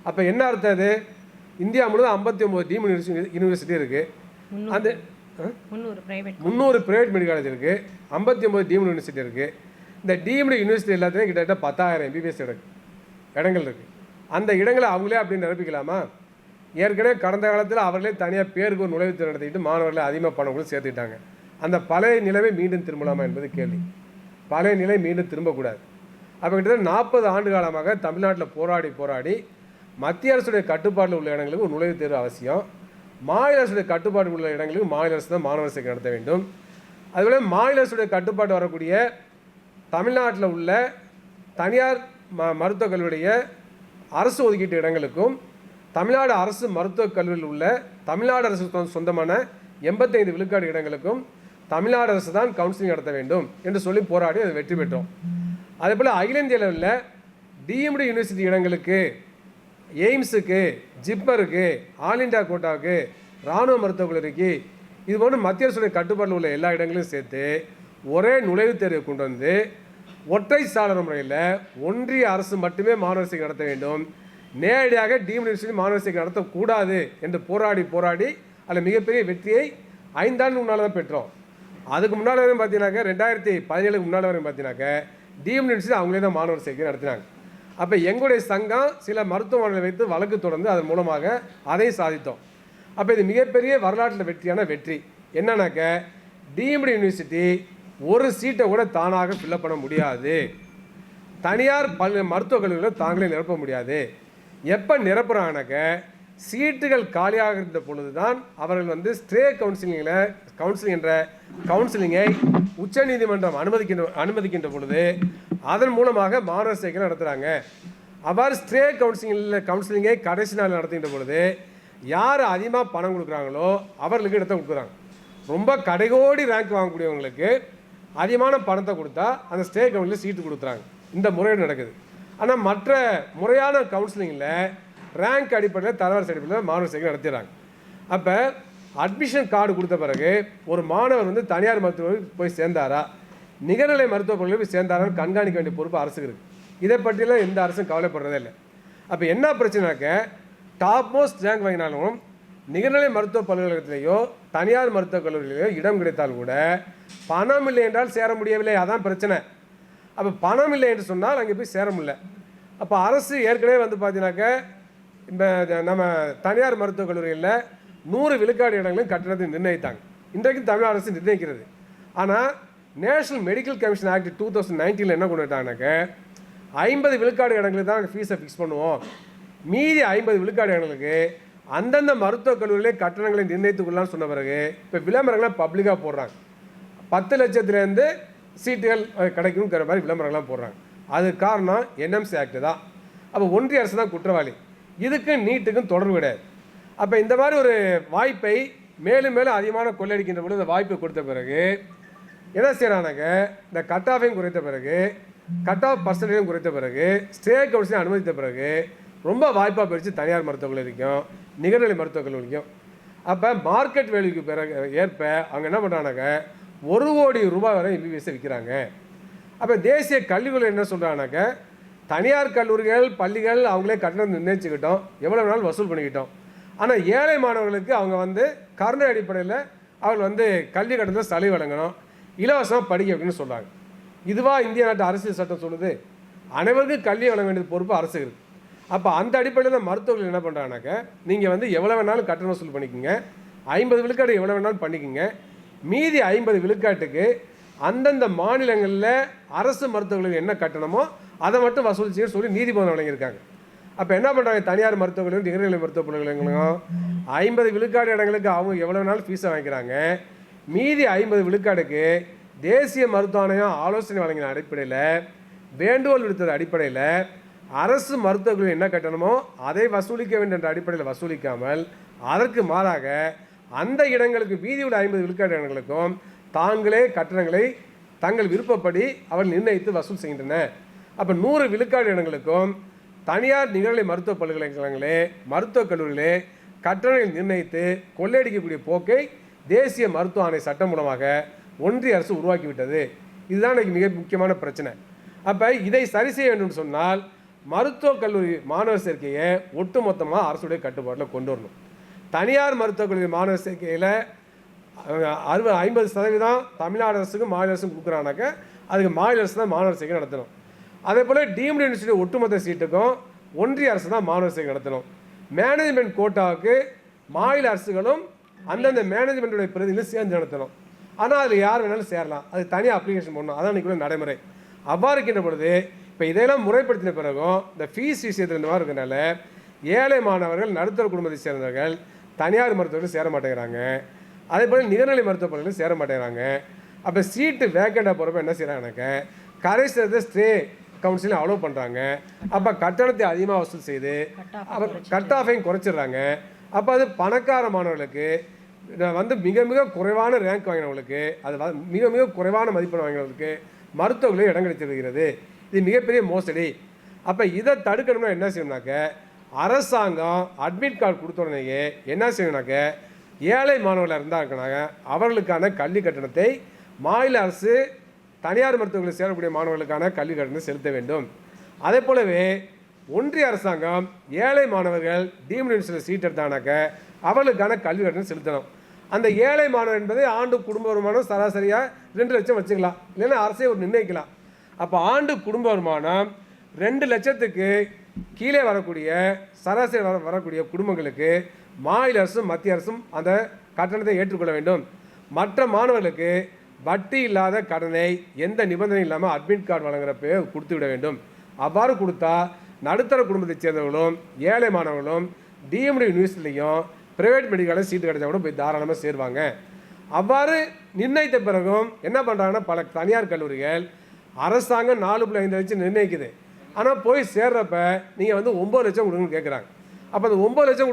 Speaker 1: அப்போ என்ன அர்த்தம்? அது இந்தியா முழுவதும் 59 டீம்டு யூனிவர்சிட்டி இருக்குது, அந்த 300 பிரைவேட் மெடிக்கல் காலேஜ் இருக்குது, 59 டீம்டு யூனிவர்சிட்டி இருக்குது. இந்த டீம்டு யூனிவர்சிட்டி எல்லாத்தையும் கிட்டத்தட்ட 10,000 MBBS இடங்கள் இருக்குது. அந்த இடங்களை அவங்களே அப்படின்னு நிரப்பிக்கலாமா? ஏற்கனவே கடந்த காலத்தில் அவர்களே தனியாக பேருக்கு ஒரு நுழைவுத் தேர்வு நடத்திக்கிட்டு மாணவர்களை அதிகமாக பணங்களும் சேர்த்துக்கிட்டாங்க. அந்த பழைய நிலைமை மீண்டும் திரும்பலாமா என்பது கேள்வி. பழைய நிலை மீண்டும் திரும்பக்கூடாது. அப்போ கிட்டத்தட்ட 40 ஆண்டு காலமாக தமிழ்நாட்டில் போராடி மத்திய அரசுடைய கட்டுப்பாட்டில் உள்ள இடங்களுக்கு ஒரு நுழைவுத் தேர்வு அவசியம், மாநில அரசுடைய கட்டுப்பாடு உள்ள இடங்களுக்கு மாநில அரசு தான் மாணவர் சேர்க்கை நடத்த வேண்டும். அதுபோல் மாநில அரசுடைய கட்டுப்பாடு வரக்கூடிய தமிழ்நாட்டில் உள்ள தனியார் மருத்துவக் கல்லூரிய அரசு ஒதுக்கீட்டு இடங்களுக்கும் தமிழ்நாடு அரசு மருத்துவக் கல்லூரியில் உள்ள தமிழ்நாடு அரசு சொந்தமான 85 விழுக்காடு இடங்களுக்கும் தமிழ்நாடு அரசு தான் கவுன்சிலிங் நடத்த வேண்டும் என்று சொல்லி போராடி அதை வெற்றி பெற்றோம். அதே போல் அகில இந்திய லெவலில் டீம்டு யூனிவர்சிட்டி இடங்களுக்கு, எய்ம்ஸுக்கு, ஜிப்மருக்கு, ஆல் இண்டியா கோட்டாவுக்கு, இராணுவ மருத்துவக் கல்லூரிக்கு, இது போன்று மத்திய அரசுடைய கட்டுப்பாட்டில் உள்ள எல்லா இடங்களையும் சேர்த்து ஒரே நுழைவுத் தேர்வை கொண்டு வந்து ஒற்றை சாளர முறையில் ஒன்றிய அரசு மட்டுமே மாணவர் சேர்க்கை நடத்த வேண்டும், நேரடியாக டீம்டு யூனிவர்சிட்டி மாணவர் சேர்க்கை நடத்தக்கூடாது என்று போராடி அதில் மிகப்பெரிய வெற்றியை 5 ஆண்டு முன்னால் தான் பெற்றோம். அதுக்கு முன்னால் வரையும் பார்த்தீங்கன்னாக்க 2017 முன்னால் வரையும் பார்த்தீங்கன்னாக்க டீம்டு யூனிவர்சிட்டி அவங்களே தான் மாணவர் சேர்க்கை நடத்தினாங்க. அப்போ எங்களுடைய சங்கம் சில மருத்துவமனைகளை வைத்து வழக்கு தொடர்ந்து அதன் மூலமாக அதையும் சாதித்தோம். அப்போ இது மிகப்பெரிய வரலாற்றில் வெற்றியான வெற்றி. என்னன்னாக்க டீம்டு யூனிவர்சிட்டி ஒரு சீட்டை கூட தானாக ஃபில்லப் பண்ண முடியாது, தனியார் மருத்துவக் கல்லூரிகளை தாங்களே நிரப்ப முடியாது. எப்போ நிரப்புறாங்கனாக்க சீட்டுகள் காலியாக இருந்த பொழுது தான் அவர்கள் வந்து ஸ்ட்ரே கவுன்சிலிங் என்ற கவுன்சிலிங்கை உச்சநீதிமன்றம் அனுமதிக்கின்ற பொழுது அதன் மூலமாக மாணவர் சேர்க்கை நடத்துகிறாங்க. அவ்வாறு ஸ்ட்ரே கவுன்சிலிங்கை கடைசி நாள் நடத்துகின்ற பொழுது யார் அதிகமாக பணம் கொடுக்குறாங்களோ அவர்களுக்கு இடத்த கொடுக்குறாங்க. ரொம்ப கடைகோடி ரேங்க் வாங்கக்கூடியவங்களுக்கு அதிகமான பணத்தை கொடுத்தா அந்த ஸ்டே கவுன்சிலில் சீட்டு கொடுக்குறாங்க. இந்த முறையீடு நடக்குது. ஆனால் மற்ற முறையான கவுன்சிலிங்கில் ரேங்க் அடிப்படையில் தரவரிசை அடிப்படையில் மாணவர் சேர்க்கை நடத்திடுறாங்க. அப்போ அட்மிஷன் கார்டு கொடுத்த பிறகு ஒரு மாணவர் வந்து தனியார் மருத்துவமனையில் போய் சேர்ந்தாரா, நிகர்நிலை மருத்துவமனையில் போய் சேர்ந்தாரான்னு கண்காணிக்க வேண்டிய பொறுப்பு அரசுக்கு இருக்குது. இதை பற்றியெல்லாம் எந்த அரசும் கவலைப்படுறதே இல்லை. அப்போ என்ன பிரச்சனைனாக்க டாப் மோஸ்ட் ரேங்க் வாங்கினாலும் நிகர்நிலை மருத்துவ பல்கலைக்கழகத்திலேயோ தனியார் மருத்துவக் கல்லூரியிலேயோ இடம் கிடைத்தால் கூட பணம் இல்லை என்றால் சேர முடியவில்லை. அதான் பிரச்சனை. அப்போ பணம் இல்லை என்று சொன்னால் அங்கே போய் சேர முடியல. அப்போ அரசு ஏற்கனவே வந்து பார்த்தீங்கன்னாக்க இந்த நம்ம தனியார் மருத்துவக் கல்லூரிகளில் 100 விழுக்காடு இடங்களையும் கட்டணத்தை நிர்ணயித்தாங்க. இன்றைக்கு தமிழ் அரசு நிர்ணயிக்கிறது. ஆனால் நேஷனல் மெடிக்கல் கமிஷன் ஆக்ட் 2019 என்ன கொண்டு வந்தாங்கன்னாக்க 50 விழுக்காடு இடங்களுக்கு தான் ஃபீஸை ஃபிக்ஸ் பண்ணுவோம். மீதி 50 விழுக்காடு இடங்களுக்கு அந்தந்த மருத்துவக் கல்லூரியிலே கட்டணங்களை நிர்ணயித்துக்கொள்ளலாம்னு சொன்ன பிறகு இப்போ விளம்பரங்கள்லாம் பப்ளிக்காக போடுறாங்க. 10 லட்சத்துலேருந்து சீட்டுகள் கிடைக்குங்கிற மாதிரி விளம்பரங்கள்லாம் போடுறாங்க. அது காரணம் என்எம்சி ஆக்ட் தான். அப்போ ஒன்றிய அரசு தான் குற்றவாளி. இதுக்கும் நீட்டுக்கும் தொடர்பு கிடையாது. அப்போ இந்த மாதிரி ஒரு வாய்ப்பை மேலும் மேலும் அதிகமான கொள்ளடிக்கின்ற பொழுது இந்த வாய்ப்பை கொடுத்த பிறகு என்ன செய்யறானாக்க இந்த கட் ஆஃபையும் குறைத்த பிறகு கட் ஆஃப் பர்சன்டேஜும் குறைத்த பிறகு ஸ்டே கவுன்சிலையும் அனுமதித்த பிறகு ரொம்ப வாய்ப்பாக போயிடுச்சு தனியார் மருத்துவக் கல்லூரிக்கும் நிகர்நிலை மருத்துவக் கல்லூரிக்கும். அப்போ மார்க்கெட் வேல்யூக்கு பிறகு ஏற்ப அவங்க என்ன பண்ணுறானாக்க 1 கோடி ரூபாய் வரை எம்பிபிஎஸ்ஸை விற்கிறாங்க. அப்போ தேசிய கல்விகள் என்ன சொல்கிறானாக்க தனியார் கல்லூரிகள் பள்ளிகள் அவங்களே கட்டணம் நிர்ணயிச்சுக்கிட்டோம், எவ்வளோ வேணாலும் வசூல் பண்ணிக்கிட்டோம். ஆனால் ஏழை மாணவர்களுக்கு அவங்க வந்து கருணை அடிப்படையில் அவங்க வந்து கல்வி கட்டணத்தை சலுகை வழங்கணும், இலவசமாக படிக்க வைக்கணும்னு சொல்கிறாங்க. இதுவா இந்திய நாட்டு அரசியல் சட்டம் சொல்லுது? அனைவருக்கும் கல்வி வழங்க வேண்டியது பொறுப்பு அரசு இருக்குது. அப்போ அந்த அடிப்படையில் தான் மருத்துவர்கள் என்ன பண்ணுறாங்கனாக்க நீங்கள் வந்து எவ்வளோ வேணாலும் கட்டணம் வசூல் பண்ணிக்கோங்க, 50 விழுக்காடு எவ்வளோ வேணாலும் பண்ணிக்கோங்க, மீதி 50 விழுக்காட்டுக்கு அந்தந்த மாநிலங்களில் அரசு மருத்துவர்களுக்கு என்ன கட்டணமோ அதை மட்டும் வசூல் செய்ய சொல்லி நீதிமன்றம் வழங்கியிருக்காங்க. அப்போ என்ன பண்ணுறாங்க தனியார் மருத்துவர்களும் நிகர்நிலை மருத்துவ பல்கலைக்கழகங்களும் 50 விழுக்காடு இடங்களுக்கு அவங்க எவ்வளோ வேணாலும் ஃபீஸை வாங்கிக்கிறாங்க, மீதி 50 விழுக்காடுக்கு தேசிய மருத்துவ ஆணையம் ஆலோசனை வழங்கின அடிப்படையில் வேண்டுகோள் விடுத்தது அடிப்படையில் அரசு மருத்துவர்கள் என்ன கட்டணமோ அதை வசூலிக்க வேண்டும் என்ற அடிப்படையில் வசூலிக்காமல் அதற்கு மாறாக அந்த இடங்களுக்கு மீதி உள்ள 50 விழுக்காடு இடங்களுக்கும் தாங்களே கட்டணங்களை தங்கள் விருப்பப்படி அவர்கள் நிர்ணயித்து வசூல் செய்கின்றன. அப்போ 100 விழுக்காடு இடங்களுக்கும் தனியார் நிகர்நிலை மருத்துவ பல்கலைக்கழகங்களே மருத்துவக் கல்லூரிகளே கட்டணங்களை நிர்ணயித்து கொள்ளையடிக்கக்கூடிய போக்கை தேசிய மருத்துவ ஆணைய சட்டம் மூலமாக ஒன்றிய அரசு உருவாக்கிவிட்டது. இதுதான் இன்றைக்கு மிக முக்கியமான பிரச்சனை. அப்போ இதை சரி செய்ய வேண்டும் சொன்னால் மருத்துவக் கல்லூரி மாணவர் சேர்க்கையை ஒட்டுமொத்தமாக அரசுடைய கட்டுப்பாட்டில் கொண்டு வரணும். தனியார் மருத்துவக் கல்லூரி மாணவர் சேர்க்கையில் 50% தமிழ்நாடு அரசுக்கும் மாநில அரசுக்கும் கொடுக்குறானாக்க அதுக்கு மாநில அரசு தான் மாணவர் சேர்க்கை நடத்தணும். அதே போல் டீம்டு யூனிவர்சிட்டி ஒட்டுமொத்த சீட்டுக்கும் ஒன்றிய அரசு தான் மாணவர் சேர்க்கை நடத்தணும். மேனேஜ்மெண்ட் கோட்டாவுக்கு மாநில அரசுகளும் அந்தந்த மேனேஜ்மெண்ட்டுடைய பிரதிநிதிகளும் சேர்ந்து நடத்தணும். ஆனால் அதில் யார் வேணாலும் சேரலாம், அது தனியாக அப்ளிகேஷன் பண்ணணும். அதான் இன்றைக்குள்ள நடைமுறை. அவ்வாறு இருக்கின்ற பொழுது இப்போ இதையெல்லாம் முறைப்படுத்தின பிறகும் இந்த ஃபீஸ் விஷயத்தில் இந்த மாதிரி இருக்கிறனால ஏழை மாணவர்கள் நடுத்தர குடும்பத்தை சேர்ந்தவர்கள் தனியார் மருத்துவர்கள் சேர மாட்டேங்கிறாங்க. அதே போல் நிகர்நிலை மருத்துவ பள்ளிகளும் சேர மாட்டேங்கிறாங்க. அப்போ சீட்டு வேக்கண்டாக போகிறப்ப என்ன செய்கிறாங்கனாக்க கடைசி ஸ்டே கவுன்சிலிங் அலோவ் பண்ணுறாங்க. அப்போ கட்டணத்தை அதிகமாக வசூல் செய்து அப்போ கட் ஆஃபையும் குறைச்சிடுறாங்க. அப்போ அது பணக்கார மாணவர்களுக்கு வந்து மிக மிக குறைவான ரேங்க் வாங்கினவங்களுக்கு அது மிக மிக குறைவான மதிப்பெண் வாங்கினவர்களுக்கு மருத்துவர்களே இடம் கிடைச்சிருக்கிறது. இது மிகப்பெரிய மோசடி. அப்போ இதை தடுக்கணும்னா என்ன செய்யணும்னாக்க அரசாங்கம் அட்மிட் கார்டு கொடுத்த உடனேயே என்ன செய்யணும்னாக்க ஏழை மாணவர்களாக இருந்தாங்கனாங்க அவர்களுக்கான கல்வி கட்டணத்தை மாநில அரசு தனியார் மருத்துவர்களில் சேரக்கூடிய மாணவர்களுக்கான கல்வி கட்டணத்தை செலுத்த வேண்டும். அதே போலவே ஒன்றிய அரசாங்கம் ஏழை மாணவர்கள் டீம்டு யூனிவர்சிட்டியில் சீட் எடுத்தாங்கனாக்க அவர்களுக்கான கல்வி கட்டணம் செலுத்தணும். அந்த ஏழை மாணவர் என்பதை ஆண்டு குடும்ப வருமானம் சராசரியாக 2 லட்சம் வச்சுக்கலாம், இல்லைன்னா அரசே ஒரு நிர்ணயிக்கலாம். அப்போ ஆண்டு குடும்ப வருமானம் 2 லட்சத்துக்கு கீழே வரக்கூடிய சராசரி வரக்கூடிய குடும்பங்களுக்கு மாநில அரசும் மத்திய அரசும் அந்த கட்டணத்தை ஏற்றுக்கொள்ள வேண்டும். மற்ற மாணவர்களுக்கு வட்டி இல்லாத கடனை எந்த நிபந்தனை இல்லாமல் அட்மிட் கார்டு வழங்குறப்ப கொடுத்து விட வேண்டும். அவ்வாறு கொடுத்தா நடுத்தர குடும்பத்தைச் சேர்ந்தவர்களும் ஏழை மாணவர்களும் டிஎம்டி யூனிவர்சிட்டிலையும் ப்ரைவேட் மெடிக்கலில் சீட்டு கிடைச்சா கூட போய் தாராளமாக சேருவாங்க. அவ்வாறு நிர்ணயித்த பிறகும் என்ன பண்ணுறாங்கன்னா, பல தனியார் கல்லூரிகள் அரசாங்கம் 4.5 லட்சம் நிர்ணயிக்குது. ஆனால் போய் சேர்றப்ப நீங்கள் வந்து 9 லட்சம் கொடுங்கன்னு கேட்குறாங்க. அப்போ அந்த 9 லட்சம்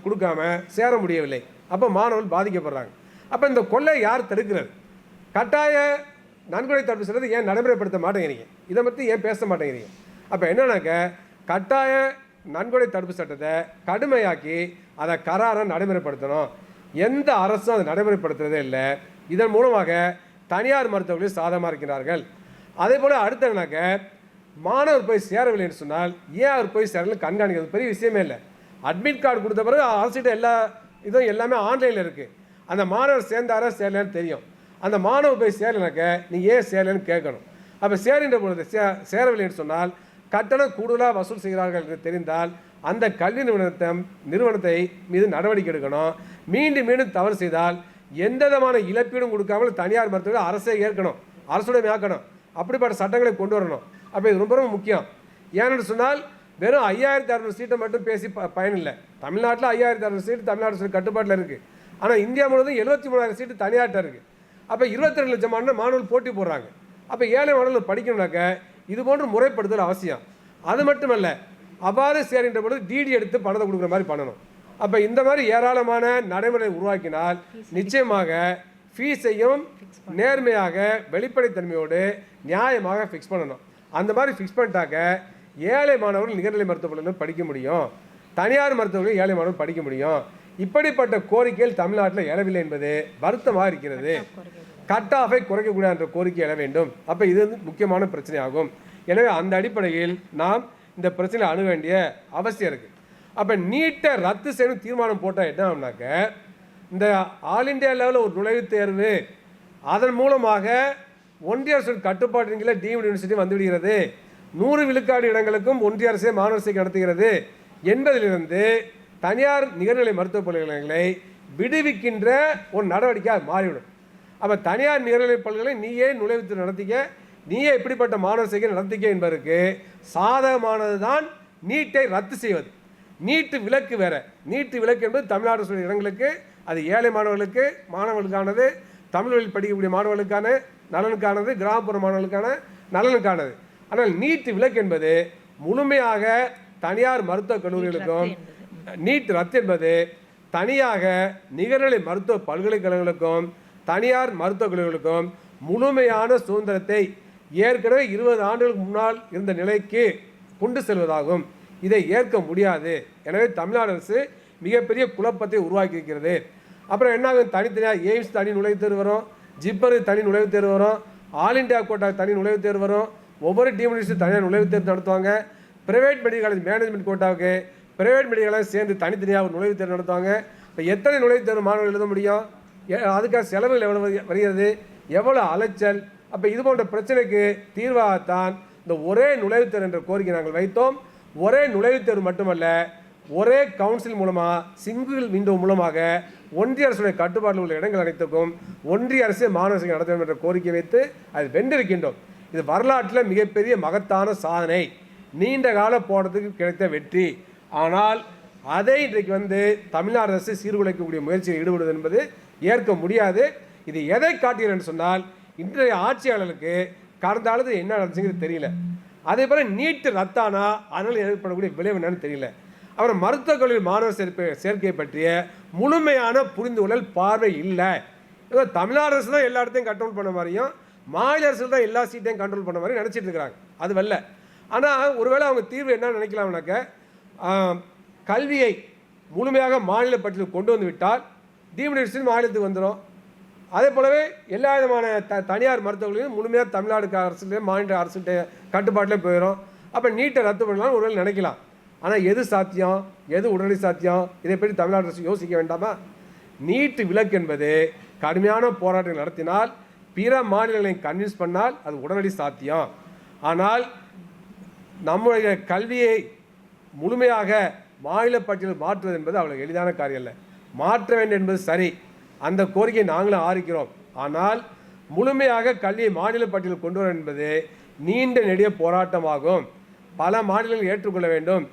Speaker 1: கொடுக்காம சேர முடியவில்லை. அப்போ மாணவர்கள் பாதிக்கப்படுறாங்க. அப்போ இந்த கொள்ளை யார் தடுக்கிறது? கட்டாய நன்கொடை தடுப்பு சட்டத்தை ஏன் நடைமுறைப்படுத்த மாட்டேங்கிறீங்க? இதை பற்றி ஏன் பேச மாட்டேங்கிறீங்க? அப்போ என்னன்னாக்க, கட்டாய நன்கொடை தடுப்பு சட்டத்தை கடுமையாக்கி அதை கராராக நடைமுறைப்படுத்தணும். எந்த அரசும் அதை நடைமுறைப்படுத்துறதே இல்லை. இதன் மூலமாக தனியார் மருத்துவர்கள் சாதகமாக இருக்கிறார்கள். அதே போல் அடுத்த என்னன்னாக்க, மாணவர் போய் சேரவில்லை என்று சொன்னால் ஏன் அவர் போய் சேரல கண்காணிக்கிறது பெரிய விஷயமே இல்லை. அட்மிட் கார்டு கொடுத்த பிறகு அரசிட்ட எல்லா இதுவும் எல்லாமே ஆன்லைனில் இருக்குது. அந்த மாணவர் சேர்ந்தாரா சேரலன்னு தெரியும். அந்த மாணவர் போய் சேரலைனாக்க நீ ஏன் சேரலன்னு கேட்கணும். அப்போ சேருகின்ற பொழுது சேரவில்லை என்று சொன்னால் கட்டணம் கூடுதலாக வசூல் செய்கிறார்கள் என்று தெரிந்தால் அந்த கல்வி நிறுவனத்தை மீது நடவடிக்கை எடுக்கணும். மீண்டும் மீண்டும் தவறு செய்தால் எந்த விதமான இழப்பீடும் கொடுக்காமல் தனியார் மருத்துவர்கள் அரசை ஏற்கணும், அரசுடைமையாக்கணும். அப்படிப்பட்ட சட்டங்களை கொண்டு வரணும். அப்போ இது ரொம்ப ரொம்ப முக்கியம். ஏன்னு சொன்னால் வெறும் 5600 சீட்டை மட்டும் பேசி பயனில்லை. தமிழ்நாட்டில் 5600 சீட்டு தமிழ்நாடு கட்டுப்பாட்டில் இருக்குது. ஆனால் இந்தியா முழுவதும் 73,000 சீட்டு தனியார்ட்ட இருக்குது. அப்போ 22 லட்சம் மாணவர்கள் போட்டி போடுறாங்க. அப்போ ஏழை மாணவர்கள் படிக்கணும்னாக்க இது போன்று முறைப்படுத்தல் அவசியம். அது மட்டுமல்ல, அவ்வாறு சேருகின்ற பொழுது டிடி எடுத்து பணத்தை கொடுக்குற மாதிரி பண்ணணும். அப்போ இந்த மாதிரி ஏராளமான நடைமுறை உருவாக்கினால் நிச்சயமாக ஃபீஸையும் நேர்மையாக வெளிப்படைத்தன்மையோடு நியாயமாக ஃபிக்ஸ் பண்ணணும். அந்த மாதிரி ஃபிக்ஸ் பண்ணிட்டாக்க ஏழை மாணவர்கள் நிகர்நிலை மருத்துவமனையில் படிக்க முடியும், தனியார் மருத்துவர்கள் ஏழை மாணவர்கள் படிக்க முடியும். இப்படிப்பட்ட கோரிக்கைகள் தமிழ்நாட்டில் எழவில்லை என்பது வருத்தமாக இருக்கிறது. கட் ஆஃபை குறைக்கக்கூடாது என்ற கோரிக்கை எழ வேண்டும். அப்போ இது வந்து முக்கியமான பிரச்சனையாகும். எனவே அந்த அடிப்படையில் நாம் இந்த பிரச்சனையை அணுக வேண்டிய அவசியம் இருக்குது. அப்போ நீட்டை ரத்து செய்யணும் தீர்மானம் போட்டால் என்ன ஆகும்னாக்க, இந்த ஆல் இண்டியா லெவலில் ஒரு நுழைவுத் தேர்வு அதன் மூலமாக ஒன்றிய அரசு கட்டுப்பாட்டின் கீழே டீம்டு யூனிவர்சிட்டி வந்துவிடுகிறது, 100 விழுக்காடு இடங்களுக்கும் ஒன்றிய அரசே மாணவர் சேர்க்கை நடத்துகிறது என்பதிலிருந்து தனியார் நிகர்நிலை மருத்துவ பல்கலைக்கழகங்களை விடுவிக்கின்ற ஒரு நடவடிக்கையாக மாறிவிடும். அப்போ தனியார் நிகர்நிலை பல்கலை நீயே நுழைவுத் நடத்திக்க, நீயே இப்படிப்பட்ட மாணவர் சேர்க்கை நடத்திக்க என்பதற்கு சாதகமானது தான் நீட்டை ரத்து செய்வது. நீட்டு விலக்கு வேற. நீட்டு விலக்கு என்பது தமிழ்நாடு அரசு இடங்களுக்கு, அது ஏழை மாணவர்களுக்கானது, தமிழ் வழி படிக்கக்கூடிய மாணவர்களுக்கான நலனுக்கானது, கிராமப்புற மாணவர்களுக்கான நலனுக்கானது. ஆனால் நீட்டு விலக்கு என்பது முழுமையாக தனியார் மருத்துவக் கல்லூரிகளுக்கும், நீட் ரத்து என்பது தனியாக நிகர்நிலை மருத்துவ பல்கலைக்கழகங்களுக்கும் தனியார் மருத்துவக் கல்லூரிகளுக்கும் முழுமையான சுதந்திரத்தை ஏற்கனவே 20 ஆண்டுகளுக்கு முன்னால் இருந்த நிலைக்கு கொண்டு செல்வதாகும். இதை ஏற்க முடியாது. எனவே தமிழ்நாடு அரசு மிகப்பெரிய குழப்பத்தை உருவாக்கி இருக்கிறது. அப்புறம் என்ன ஆகும், தனித்தனியாக எய்ம்ஸ் தனி நுழைவுத் தேர்வு வரும், ஜிப்பரு தனி நுழைவுத் தேர்வு வரும், ஆல் இண்டியா கோட்டா தனி நுழைவுத் தேர்வு வரும், ஒவ்வொரு டீம் யூனிவர்சிட்டி தனியாக நுழைவுத் தேர்வு நடத்துவாங்க. பிரைவேட் மெடிக்கல் காலேஜ் மேனேஜ்மெண்ட் கோட்டாவுக்கு பிரைவேட் மெடிக்கலாக சேர்ந்து தனித்தனியாக ஒரு நுழைவுத் தேர்வு நடத்துவாங்க. இப்போ எத்தனை நுழைவுத் தேர்வு மாணவர்கள் எழுத முடியும்? அதுக்காக செலவுகள் எவ்வளோ வருகிறது, எவ்வளோ அலைச்சல். அப்போ இது போன்ற பிரச்சனைக்கு தீர்வாகத்தான் இந்த ஒரே நுழைவுத் தேர்வு என்ற கோரிக்கை நாங்கள் வைத்தோம். ஒரே நுழைவுத் தேர்வு மட்டுமல்ல, ஒரே கவுன்சில் மூலமாக, சிங்கிள் விண்டோ மூலமாக ஒன்றிய அரசுடைய கட்டுப்பாட்டில் உள்ள இடங்கள் அனைத்துக்கும் ஒன்றிய அரசு மாணவர் சேர்க்கை நடத்த வேண்டும் என்ற கோரிக்கை வைத்து அது வென்றிருக்கின்றோம். இது வரலாற்றில் மிகப்பெரிய மகத்தான சாதனை, நீண்ட கால போராட்டத்துக்கு கிடைத்த வெற்றி. ஆனால் அதை இன்றைக்கு தமிழ்நாடு அரசு சீர்குலைக்கக்கூடிய முயற்சியில் ஈடுபடுவது என்பது ஏற்க முடியாது. இது எதை காட்டுகிறது என்று சொன்னால், இன்றைய ஆட்சியாளர்களுக்கு கடந்த காலத்தில் என்ன நடந்துச்சுங்கிறது தெரியல. அதே போல் நீட்டு ரத்தானா அதனால் ஏற்படக்கூடிய விளைவு என்னன்னு தெரியல. அப்புறம் மருத்துவக் கல்லூரி மாணவர் சேர்க்கையை பற்றிய முழுமையான புரிந்துகொள்ளல் பார்வை இல்லை. ஏதோ தமிழ்நாடு அரசு தான் எல்லா இடத்தையும் கண்ட்ரோல் பண்ண மாதிரியும், மாநில அரசு தான் எல்லா சீட்டையும் கண்ட்ரோல் பண்ண மாதிரி நினச்சிட்டு இருக்கிறாங்க. அது வரல. ஆனால் ஒருவேளை அவங்க தீர்வு என்ன நினைக்கலாம்னாக்க, கல்வியை முழுமையாக மாநில பட்டியலில் கொண்டு வந்து விட்டால் டீம்டு யூனிவர்சிட்டி மாநிலத்துக்கு வந்துடும். அதே போலவே எல்லா விதமான தனியார் மருத்துவர்களையும் முழுமையாக தமிழ்நாடு அரசுலேயே மாநில அரசுகிட்ட கட்டுப்பாட்டிலே போயிடும். அப்போ நீட்டை ரத்து பண்ணலாம் ஒருவேளை நினைக்கலாம். ஆனால் எது சாத்தியம், எது உடனடி சாத்தியம், இதை பற்றி தமிழ்நாடு அரசு யோசிக்க வேண்டாமா? நீட்டு விலக்கு என்பது கடுமையான போராட்டங்கள் நடத்தினால், பிற மாநிலங்களை கன்வின்ஸ் பண்ணால் அது உடனடி சாத்தியம். ஆனால் நம்முடைய கல்வியை முழுமையாக மாநில பட்டியலில் மாற்றுவது என்பது அவ்வளவு எளிதான காரியம் இல்லை. மாற்ற வேண்டும் என்பது சரி, அந்த கோரிக்கையை நாங்களும் ஆதரிக்கிறோம். ஆனால் முழுமையாக கல்வியை மாநில பட்டியலில் கொண்டு வர என்பது நீண்ட நெடிய போராட்டமாகும். பல மாநிலங்கள் ஏற்றுக்கொள்ள வேண்டும்.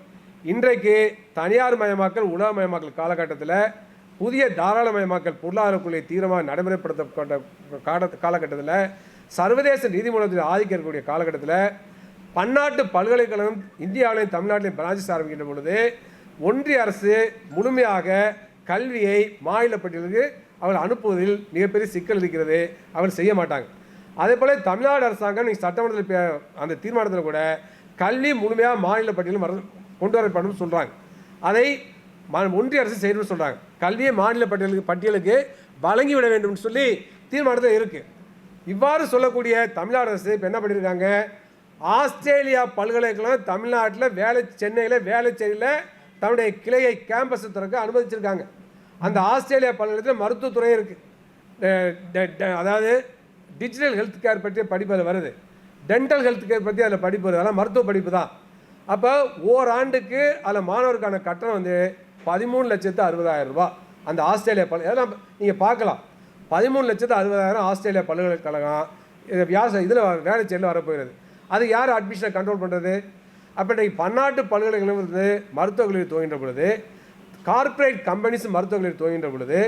Speaker 1: இன்றைக்கு தனியார் மயமாக்கல் உலகமயமாக்கல் காலகட்டத்தில் புதிய தாராளமயமாக்கல் பொருளாதார கொள்கை தீவிரமாக நடைமுறைப்படுத்தப்பட்ட காலகட்டத்தில் சர்வதேச நீதிமன்றத்தில் ஆதிக்கம் இருக்கக்கூடிய காலகட்டத்தில் பன்னாட்டு பல்கலைக்கழகம் இந்தியாவிலையும் தமிழ்நாட்டிலையும் பிரான்சஸ் ஆரம்பிக்கின்ற பொழுது ஒன்றிய அரசு முழுமையாக கல்வியை மாநில பட்டியலுக்கு அவர்கள் அனுப்புவதில் மிகப்பெரிய சிக்கல் இருக்கிறது. அவர்கள் செய்ய மாட்டாங்க. அதே போல் தமிழ்நாடு அரசாங்கம் நீங்கள் சட்டமன்றத்தில் அந்த தீர்மானத்தில் கூட கல்வி முழுமையாக மாநில பட்டியலும் கொண்டு வரப்படும் சொல்கிறாங்க. அதை ஒன்றிய அரசு செய்யணும்னு சொல்கிறாங்க. கல்வியை மாநில பட்டியலுக்கு வழங்கிவிட வேண்டும் சொல்லி தீர்மானத்தில் இருக்குது. இவ்வாறு சொல்லக்கூடிய தமிழ்நாடு அரசு இப்போ என்ன பண்ணியிருக்காங்க, ஆஸ்திரேலியா பல்கலைக்கழகம் தமிழ்நாட்டில் சென்னையில் வேளச்சேரியில் தன்னுடைய கிளையை கேம்பஸ் திறக்க அனுமதிச்சிருக்காங்க. அந்த ஆஸ்திரேலியா பல்கலைக்கழகத்தில் மருத்துவத்துறை இருக்குது. அதாவது டிஜிட்டல் ஹெல்த் கேர் பற்றிய படிப்பு அதில் வருது, டென்டல் ஹெல்த் கேர் பற்றி அதில் படிப்பு வருது, அதெல்லாம் மருத்துவ படிப்பு தான். அப்போ ஓராண்டுக்கு அதில் மாணவருக்கான கட்டணம் வந்து 13,60,000 ரூபா. அந்த ஆஸ்திரேலியா அதெல்லாம் நீங்கள் பார்க்கலாம். 13,60,000 ஆஸ்திரேலியா பல்கலைக்கழகம் இதில் வேளச்சேரியில் வரப்போகிறது. அது யார் அட்மிஷனை கண்ட்ரோல் பண்ணுறது? அப்போ இன்றைக்கு பன்னாட்டு பல்கலைக்கழகம் வந்து மருத்துவக் கல்லூரி துவங்கின்ற பொழுது, கார்ப்பரேட் கம்பெனிஸ் மருத்துவக் கல்லூரி துவங்கின்ற பொழுது,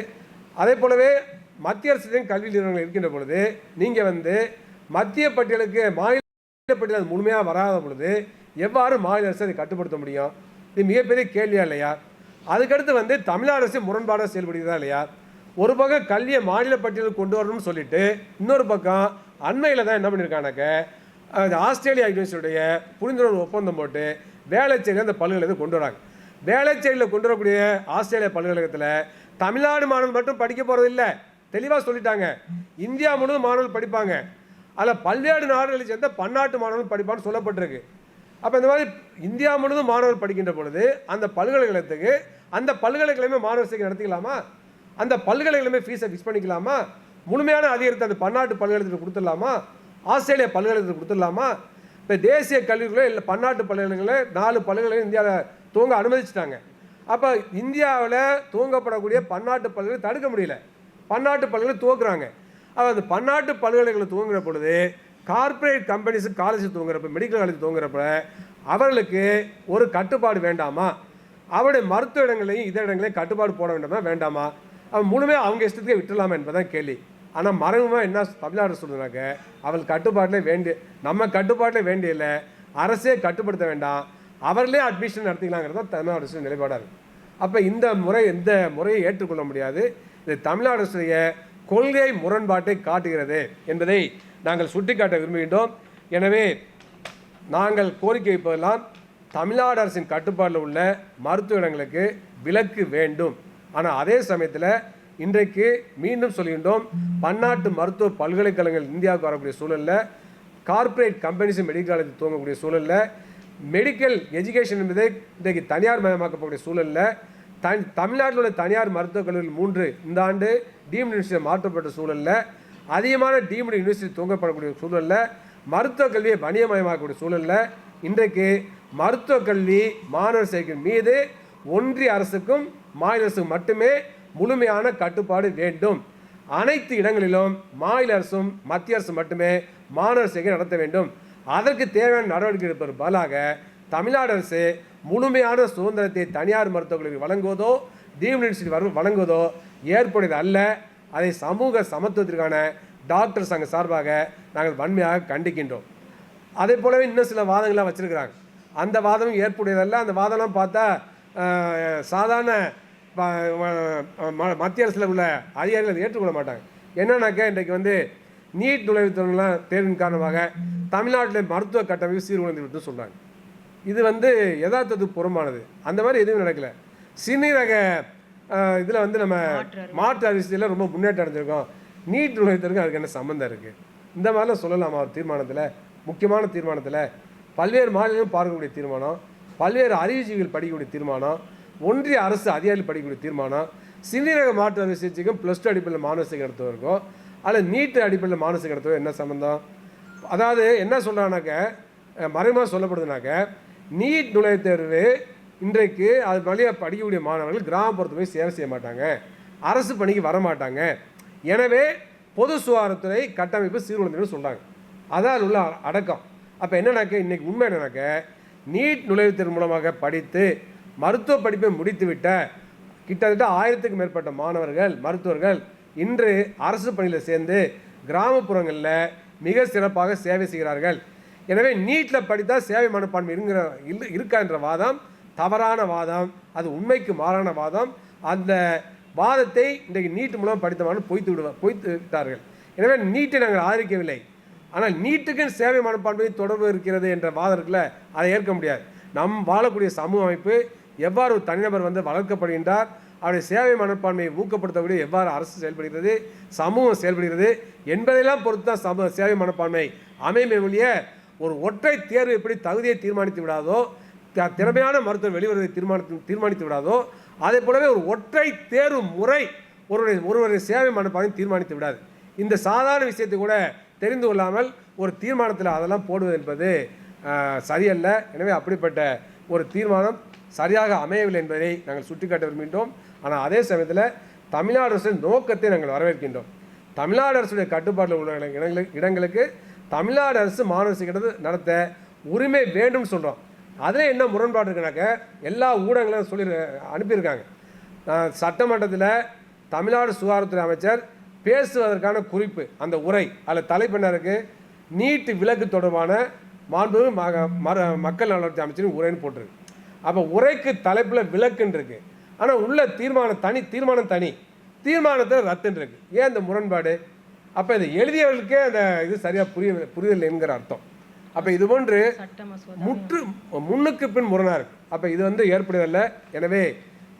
Speaker 1: அதே போலவே மத்திய அரசின் கல்வி நிறுவனங்கள் இருக்கின்ற பொழுது நீங்கள் வந்து மத்திய பட்டியலுக்கு மாநில பட்டியல் முழுமையாக வராத பொழுது எவ்வாறு மாநில அரசு அதை கட்டுப்படுத்த முடியும்? இது மிகப்பெரிய கேள்வியா இல்லையா? அதுக்கடுத்து வந்து தமிழ்நாடு அரசு முரண்பாடாக செயல்படுகிறதா இல்லையா? ஒரு பக்கம் கல்வியை மாநில பட்டியலுக்கு கொண்டு வரணும்னு சொல்லிட்டு இன்னொரு பக்கம் அண்மையில் தான் என்ன பண்ணியிருக்கானாக்க ஆஸ்திரேலியா யூனிவர்சிட்டியுடைய புரிந்துணர்வு ஒப்பந்தம் போட்டு வேளச்சேரியில் அந்த பல்கலைக்கழகத்தை கொண்டு வராங்க. வேளச்சேரியில் கொண்டு வரக்கூடிய ஆஸ்திரேலியா பல்கலைக்கழகத்தில் தமிழ்நாடு மாணவர்கள் மட்டும் படிக்க போகிறது இல்லை, தெளிவாக சொல்லிட்டாங்க. இந்தியா முழுவதும் மாணவர்கள் படிப்பாங்க. அதில் பல்வேறு நாடுகளை சேர்ந்த பன்னாட்டு மாணவர்கள் படிப்பான்னு சொல்லப்பட்டிருக்கு. அப்போ இந்த மாதிரி இந்தியா முழுவதும் மாணவர்கள் படிக்கின்ற பொழுது அந்த பல்கலைக்கழகத்துக்கு அந்த பல்கலைக்கழகமே மாணவர் சேர்க்கை நடத்திக்கலாமா? அந்த பல்கலைக்கழகமே ஃபீஸை ஃபிக்ஸ் பண்ணிக்கலாமா? முழுமையான அதிகாரத்தை அந்த பன்னாட்டு பல்கலைக்கழகத்துக்கு கொடுத்துடலாமா? ஆஸ்திரேலியா பல்கலைக்கழகத்துக்கு கொடுத்துடலாமா? இப்போ தேசிய கல்விக்குள்ளே இல்லை பன்னாட்டு பல்கலைக்கழகங்களில் 4 பல்கலைக்கழகம் இந்தியாவில் துவங்க அனுமதிச்சிட்டாங்க. அப்போ இந்தியாவில் துவங்கப்படக்கூடிய பன்னாட்டு பல்கலைக்கழகம் தடுக்க முடியல, பன்னாட்டு பல்கலைக்கழகம் துவக்குறாங்க. அப்போ அந்த பன்னாட்டு பல்கலைக்கழகம் துவங்குற பொழுது கார்ப்பரேட் கம்பெனிஸுக்கு காலேஜ் துவங்குறப்ப, மெடிக்கல் காலேஜ் துவங்குறப்ப அவர்களுக்கு ஒரு கட்டுப்பாடு வேண்டாமா? அவருடைய மருத்துவ இடங்களையும் இதர இடங்களையும் கட்டுப்பாடு போட வேண்டாமா வேண்டாமா? அவன் முழுமையாக அவங்க இஷ்டத்துக்கே விட்டுடலாமா என்பதான் கேள்வி. ஆனால் மறைமுகமாக என்ன தமிழ்நாடு சொல்லுனாக்க, அவள் கட்டுப்பாட்டிலே நம்ம கட்டுப்பாட்டிலே வேண்டியில்லை, அரசே கட்டுப்படுத்த வேண்டாம், அவர்களே அட்மிஷன் நடத்திக்கலாங்கிறது தான் தமிழ்நாடு அரசு நிலைப்பாடாக இருக்குது. அப்போ இந்த முறையை ஏற்றுக்கொள்ள முடியாது. இது தமிழ்நாடு அரசுடைய கொள்கை முரண்பாட்டை காட்டுகிறது என்பதை நாங்கள் சுட்டிக்காட்ட விரும்புகின்றோம். எனவே நாங்கள் கோரிக்கை வைப்பதெல்லாம் தமிழ்நாடு அரசின் கட்டுப்பாட்டில் உள்ள மருத்துவ இடங்களுக்கு விலக்கு வேண்டும். ஆனால் அதே சமயத்தில் இன்றைக்கு மீண்டும் சொல்கின்றோம், பன்னாட்டு மருத்துவ பல்கலைக்கழகங்கள் இந்தியாவுக்கு வரக்கூடிய சூழலில், கார்ப்பரேட் கம்பெனிஸும் மெடிக்கல் காலேஜ் துவங்கக்கூடிய சூழலில், மெடிக்கல் எஜுகேஷன் என்பதை இன்றைக்கு தனியார் மயமாக்கப்படக்கூடிய சூழலில், தமிழ்நாட்டில் உள்ள தனியார் மருத்துவக் கல்லூரிகள் 3 இந்த ஆண்டு டீம்டு யூனிவர்சிட்டி மாற்றப்பட்ட சூழலில், அதிகமான டீம்டு யூனிவர்சிட்டி துவங்கப்படக்கூடிய சூழலில், மருத்துவக் கல்வியை வணிகமயமாக்கக்கூடிய சூழலில் இன்றைக்கு மருத்துவக் கல்வி மாணவர் சேர்க்கை மீது ஒன்றிய அரசுக்கும் மாநில அரசுக்கும் மட்டுமே முழுமையான கட்டுப்பாடு வேண்டும். அனைத்து இடங்களிலும் மாநில அரசும் மத்திய அரசு மட்டுமே மாணவர் சேர்க்கை நடத்த வேண்டும். அதற்கு தேவையான நடவடிக்கை எடுப்பதற்கு பதிலாக தமிழ்நாடு அரசு முழுமையான சுதந்திரத்தை தனியார் மருத்துவக் கல்லூரி வழங்குவதோ டீம்டு யூனிவர்சிட்டி வழங்குவதோ ஏற்புடையது அல்ல. அதை சமூக சமத்துவத்திற்கான டாக்டர் சங்க சார்பாக நாங்கள் வன்மையாக கண்டிக்கின்றோம். அதே போலவே இன்னும் சில வாதங்கள்லாம் வச்சுருக்கிறாங்க. அந்த வாதமும் ஏற்புடையதல்ல. அந்த வாதம்லாம் பார்த்தா சாதாரண மத்திய அரசில் உள்ள அதிகாரிகள் ஏற்றுக்கொள்ள மாட்டாங்க. என்னன்னாக்க இன்றைக்கு வந்து நீட் நுழைவுத் தேர்வின் காரணமாக தமிழ்நாட்டில் மருத்துவ கட்டமைப்பு சீர்குலைந்து விட்டு சொல்கிறாங்க. இது வந்து யதார்த்தத்துக்கு புறமானது. அந்த மாதிரி எதுவும் நடக்கலை. சிறுநீரக இதில் வந்து நம்ம மாற்று அரிசியில் ரொம்ப முன்னேற்றம் அடைஞ்சிருக்கோம், நீட் நுழைவுத்திற்கு அதுக்கு என்ன சம்மந்தம் இருக்குது? இந்த மாதிரிலாம் சொல்லலாமா? ஒரு தீர்மானத்தில், முக்கியமான தீர்மானத்தில், பல்வேறு மாநிலங்களும் பார்க்கக்கூடிய தீர்மானம், பல்வேறு அறிவுஜீவிகள் படிக்கக்கூடிய தீர்மானம், ஒன்றிய அரசு அதிகாரிகள் படிக்கக்கூடிய தீர்மானம், சிறுநீரக மாற்று அறுவை சிகிச்சைக்கும் +2 அடிப்படையில் மாணவர் சேர்க்கை நடத்துவதற்கும் அதில் நீட் அடிப்படையில் மாணவர் சேர்க்கை நடத்துவதற்கும் என்ன சம்மந்தம்? அதாவது என்ன சொல்கிறானாக்க, மறைமுகமாக சொல்லப்படுதுனாக்க, நீட் நுழைவுத் தேர்வு இன்றைக்கு அது வழியாக படிக்கக்கூடிய மாணவர்கள் கிராமப்புறத்து போய் சேவை செய்ய மாட்டாங்க, அரசு பணிக்கு வரமாட்டாங்க. எனவே பொது சுகாதாரத்துறை கட்டமைப்பு சீர்குலைந்துன்னு சொல்கிறாங்க. அதான் உள்ள அடக்கம். அப்போ என்னன்னாக்க, இன்றைக்கி உண்மை என்னன்னாக்க, நீட் நுழைவுத் தேர்வு மூலமாக படித்து மருத்துவ படிப்பை முடித்துவிட்ட கிட்டத்தட்ட 1000க்கும் மேற்பட்ட மாணவர்கள் மருத்துவர்கள் இன்று அரசு பணியில் சேர்ந்து கிராமப்புறங்களில் மிக சிறப்பாக சேவை செய்கிறார்கள். எனவே நீட்டில் படித்தால் சேவை மனப்பான்மை இருக்கா என்ற வாதம் தவறான வாதம், அது உண்மைக்கு மாறான வாதம். அந்த வாதத்தை இன்றைக்கு நீட் மூலம் படித்தவர்கள் பொய்த்து விட்டார்கள். எனவே நீட்டை நாங்கள் ஆதரிக்கவில்லை. ஆனால் நீட்டுக்கு சேவை மனப்பான்மை தொடர்பு இருக்கிறது என்ற வாதம் இருக்குல்ல, அதை ஏற்க முடியாது. நம் வாழக்கூடிய சமூக அமைப்பு எவ்வாறு ஒரு தனிநபர் வளர்க்கப்படுகின்றார், அவருடைய சேவை மனப்பான்மையை ஊக்கப்படுத்தக்கூடிய எவ்வாறு அரசு செயல்படுகிறது, சமூகம் செயல்படுகிறது என்பதையெல்லாம் பொறுத்து தான் சேவை மனப்பான்மை அமைமை ஒழிய ஒரு ஒற்றை தேர்வு எப்படி தகுதியை தீர்மானித்து விடாதோ, திறமையான மருத்துவர் வெளிவருவதை தீர்மானித்து விடாதோ, அதே போலவே ஒரு ஒற்றை தேர்வு முறை ஒருவருடைய சேவை மனப்பான்மை தீர்மானித்து விடாது. இந்த சாதாரண விஷயத்தை கூட தெரிந்து கொள்ளாமல் ஒரு தீர்மானத்தில் அதெல்லாம் போடுவது என்பது சரியல்ல. எனவே அப்படிப்பட்ட ஒரு தீர்மானம் சரியாக அமையவில்லை என்பதை நாங்கள் சுட்டிக்காட்ட விரும்புகின்றோம். ஆனால் அதே சமயத்தில் தமிழ்நாடு அரசின் நோக்கத்தை நாங்கள் வரவேற்கின்றோம். தமிழ்நாடு அரசுடைய கட்டுப்பாட்டில் உள்ள இடங்களுக்கு தமிழ்நாடு அரசு மாணவர் சேர்க்கிறது நடத்த உரிமை வேண்டும் சொல்கிறோம். அதில் என்ன முரண்பாடு இருக்குனாக்க எல்லா ஊடகங்களும் சொல்லி அனுப்பியிருக்காங்க. சட்டமன்றத்தில் தமிழ்நாடு சுகாதாரத்துறை அமைச்சர் பேசுவதற்கான குறிப்பு அந்த உரை அதில் தலைப்பினருக்கு நீட் விலக்கு தொடர்பான மாண்புமிகு மக்கள் நல்வாழ்வுத்துறை அமைச்சரின் உரைன்னு போட்டிருக்கு. அப்போ உரைக்கு தலைப்பில் விலக்குன்னு இருக்கு, ஆனால் உள்ள தீர்மானம் தனி தீர்மானத்தில் ரத்துன்னு இருக்கு. ஏன் இந்த முரண்பாடு? அப்போ இதை எழுதியவர்களுக்கே அந்த இது சரியாக புரியவில்லை என்கிற அர்த்தம். அப்போ இது போன்று முன்னுக்கு பின் முரணாக இருக்கு. அப்போ இது ஏற்படுவதில்லை. எனவே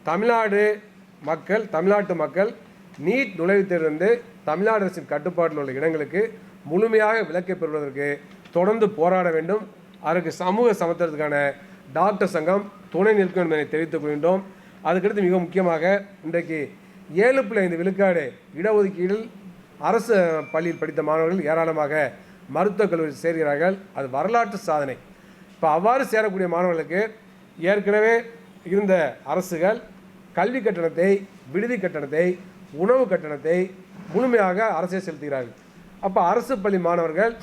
Speaker 1: தமிழ்நாட்டு மக்கள் நீட் நுழைவுத் தேர்வு தமிழ்நாடு அரசின் கட்டுப்பாட்டில் உள்ள இடங்களுக்கு முழுமையாக விலக்கை பெறுவதற்கு தொடர்ந்து போராட வேண்டும். அதற்கு சமூக சமத்துவத்துக்கான டாக்டர் சங்கம் துணை நிற்கும் என்பதை தெரிவித்துக் கொள்கின்றோம். அதுக்கடுத்து மிக முக்கியமாக இன்றைக்கு 7.5 விழுக்காடு இடஒதுக்கீடில் அரசு பள்ளியில் படித்த மாணவர்கள் ஏராளமாக மருத்துவக் கல்லூரி சேர்கிறார்கள். அது வரலாற்று சாதனை. இப்போ அவ்வாறு சேரக்கூடிய மாணவர்களுக்கு ஏற்கனவே இருந்த அரசுகள் கல்வி கட்டணத்தை, விடுதி கட்டணத்தை, உணவு கட்டணத்தை முழுமையாக அரசே செலுத்துகிறார்கள். அப்போ அரசு பள்ளி மாணவர்கள்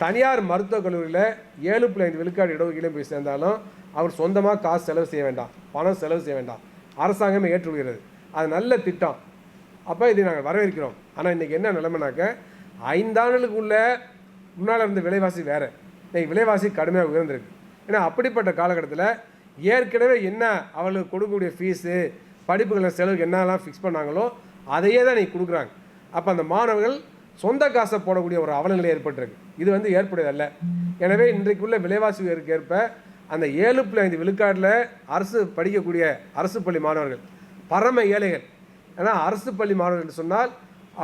Speaker 1: தனியார் மருத்துவக் கல்லூரியில் 7.5 விழுக்காடு இடஒதுக்கீடு போய் சேர்ந்தாலும் அவர் சொந்தமாக காசு செலவு செய்ய வேண்டாம், பணம் செலவு செய்ய வேண்டாம், அரசாங்கமே ஏற்றுக்கொள்கிறது. அது நல்ல திட்டம். அப்போ இதை நாங்கள் வரவேற்கிறோம். ஆனால் இன்றைக்கி என்ன நிலைமைனாக்க 5 ஆண்டுகளுக்குள்ள முன்னால் இருந்த விலைவாசி வேறு, இன்றைக்கி விலைவாசி கடுமையாக உயர்ந்திருக்கு. ஏன்னா அப்படிப்பட்ட காலகட்டத்தில் ஏற்கனவே என்ன அவர்களுக்கு கொடுக்கக்கூடிய ஃபீஸு படிப்புகளை செலவுக்கு என்னெல்லாம் ஃபிக்ஸ் பண்ணாங்களோ அதையே தான் இன்றைக்கி கொடுக்குறாங்க. அப்போ அந்த மாணவர்கள் சொந்த காசை போடக்கூடிய ஒரு அவலநிலை ஏற்பட்டிருக்கு. இது ஏற்படுவதல்ல. எனவே இன்றைக்குள்ள விலைவாசி உயர்வுக்கு ஏற்ப அந்த 7.5 விழுக்காட்டில் அரசு படிக்கக்கூடிய அரசு பள்ளி மாணவர்கள் பரம ஏழைகள். ஏன்னா அரசு பள்ளி மாணவர்கள் என்று சொன்னால்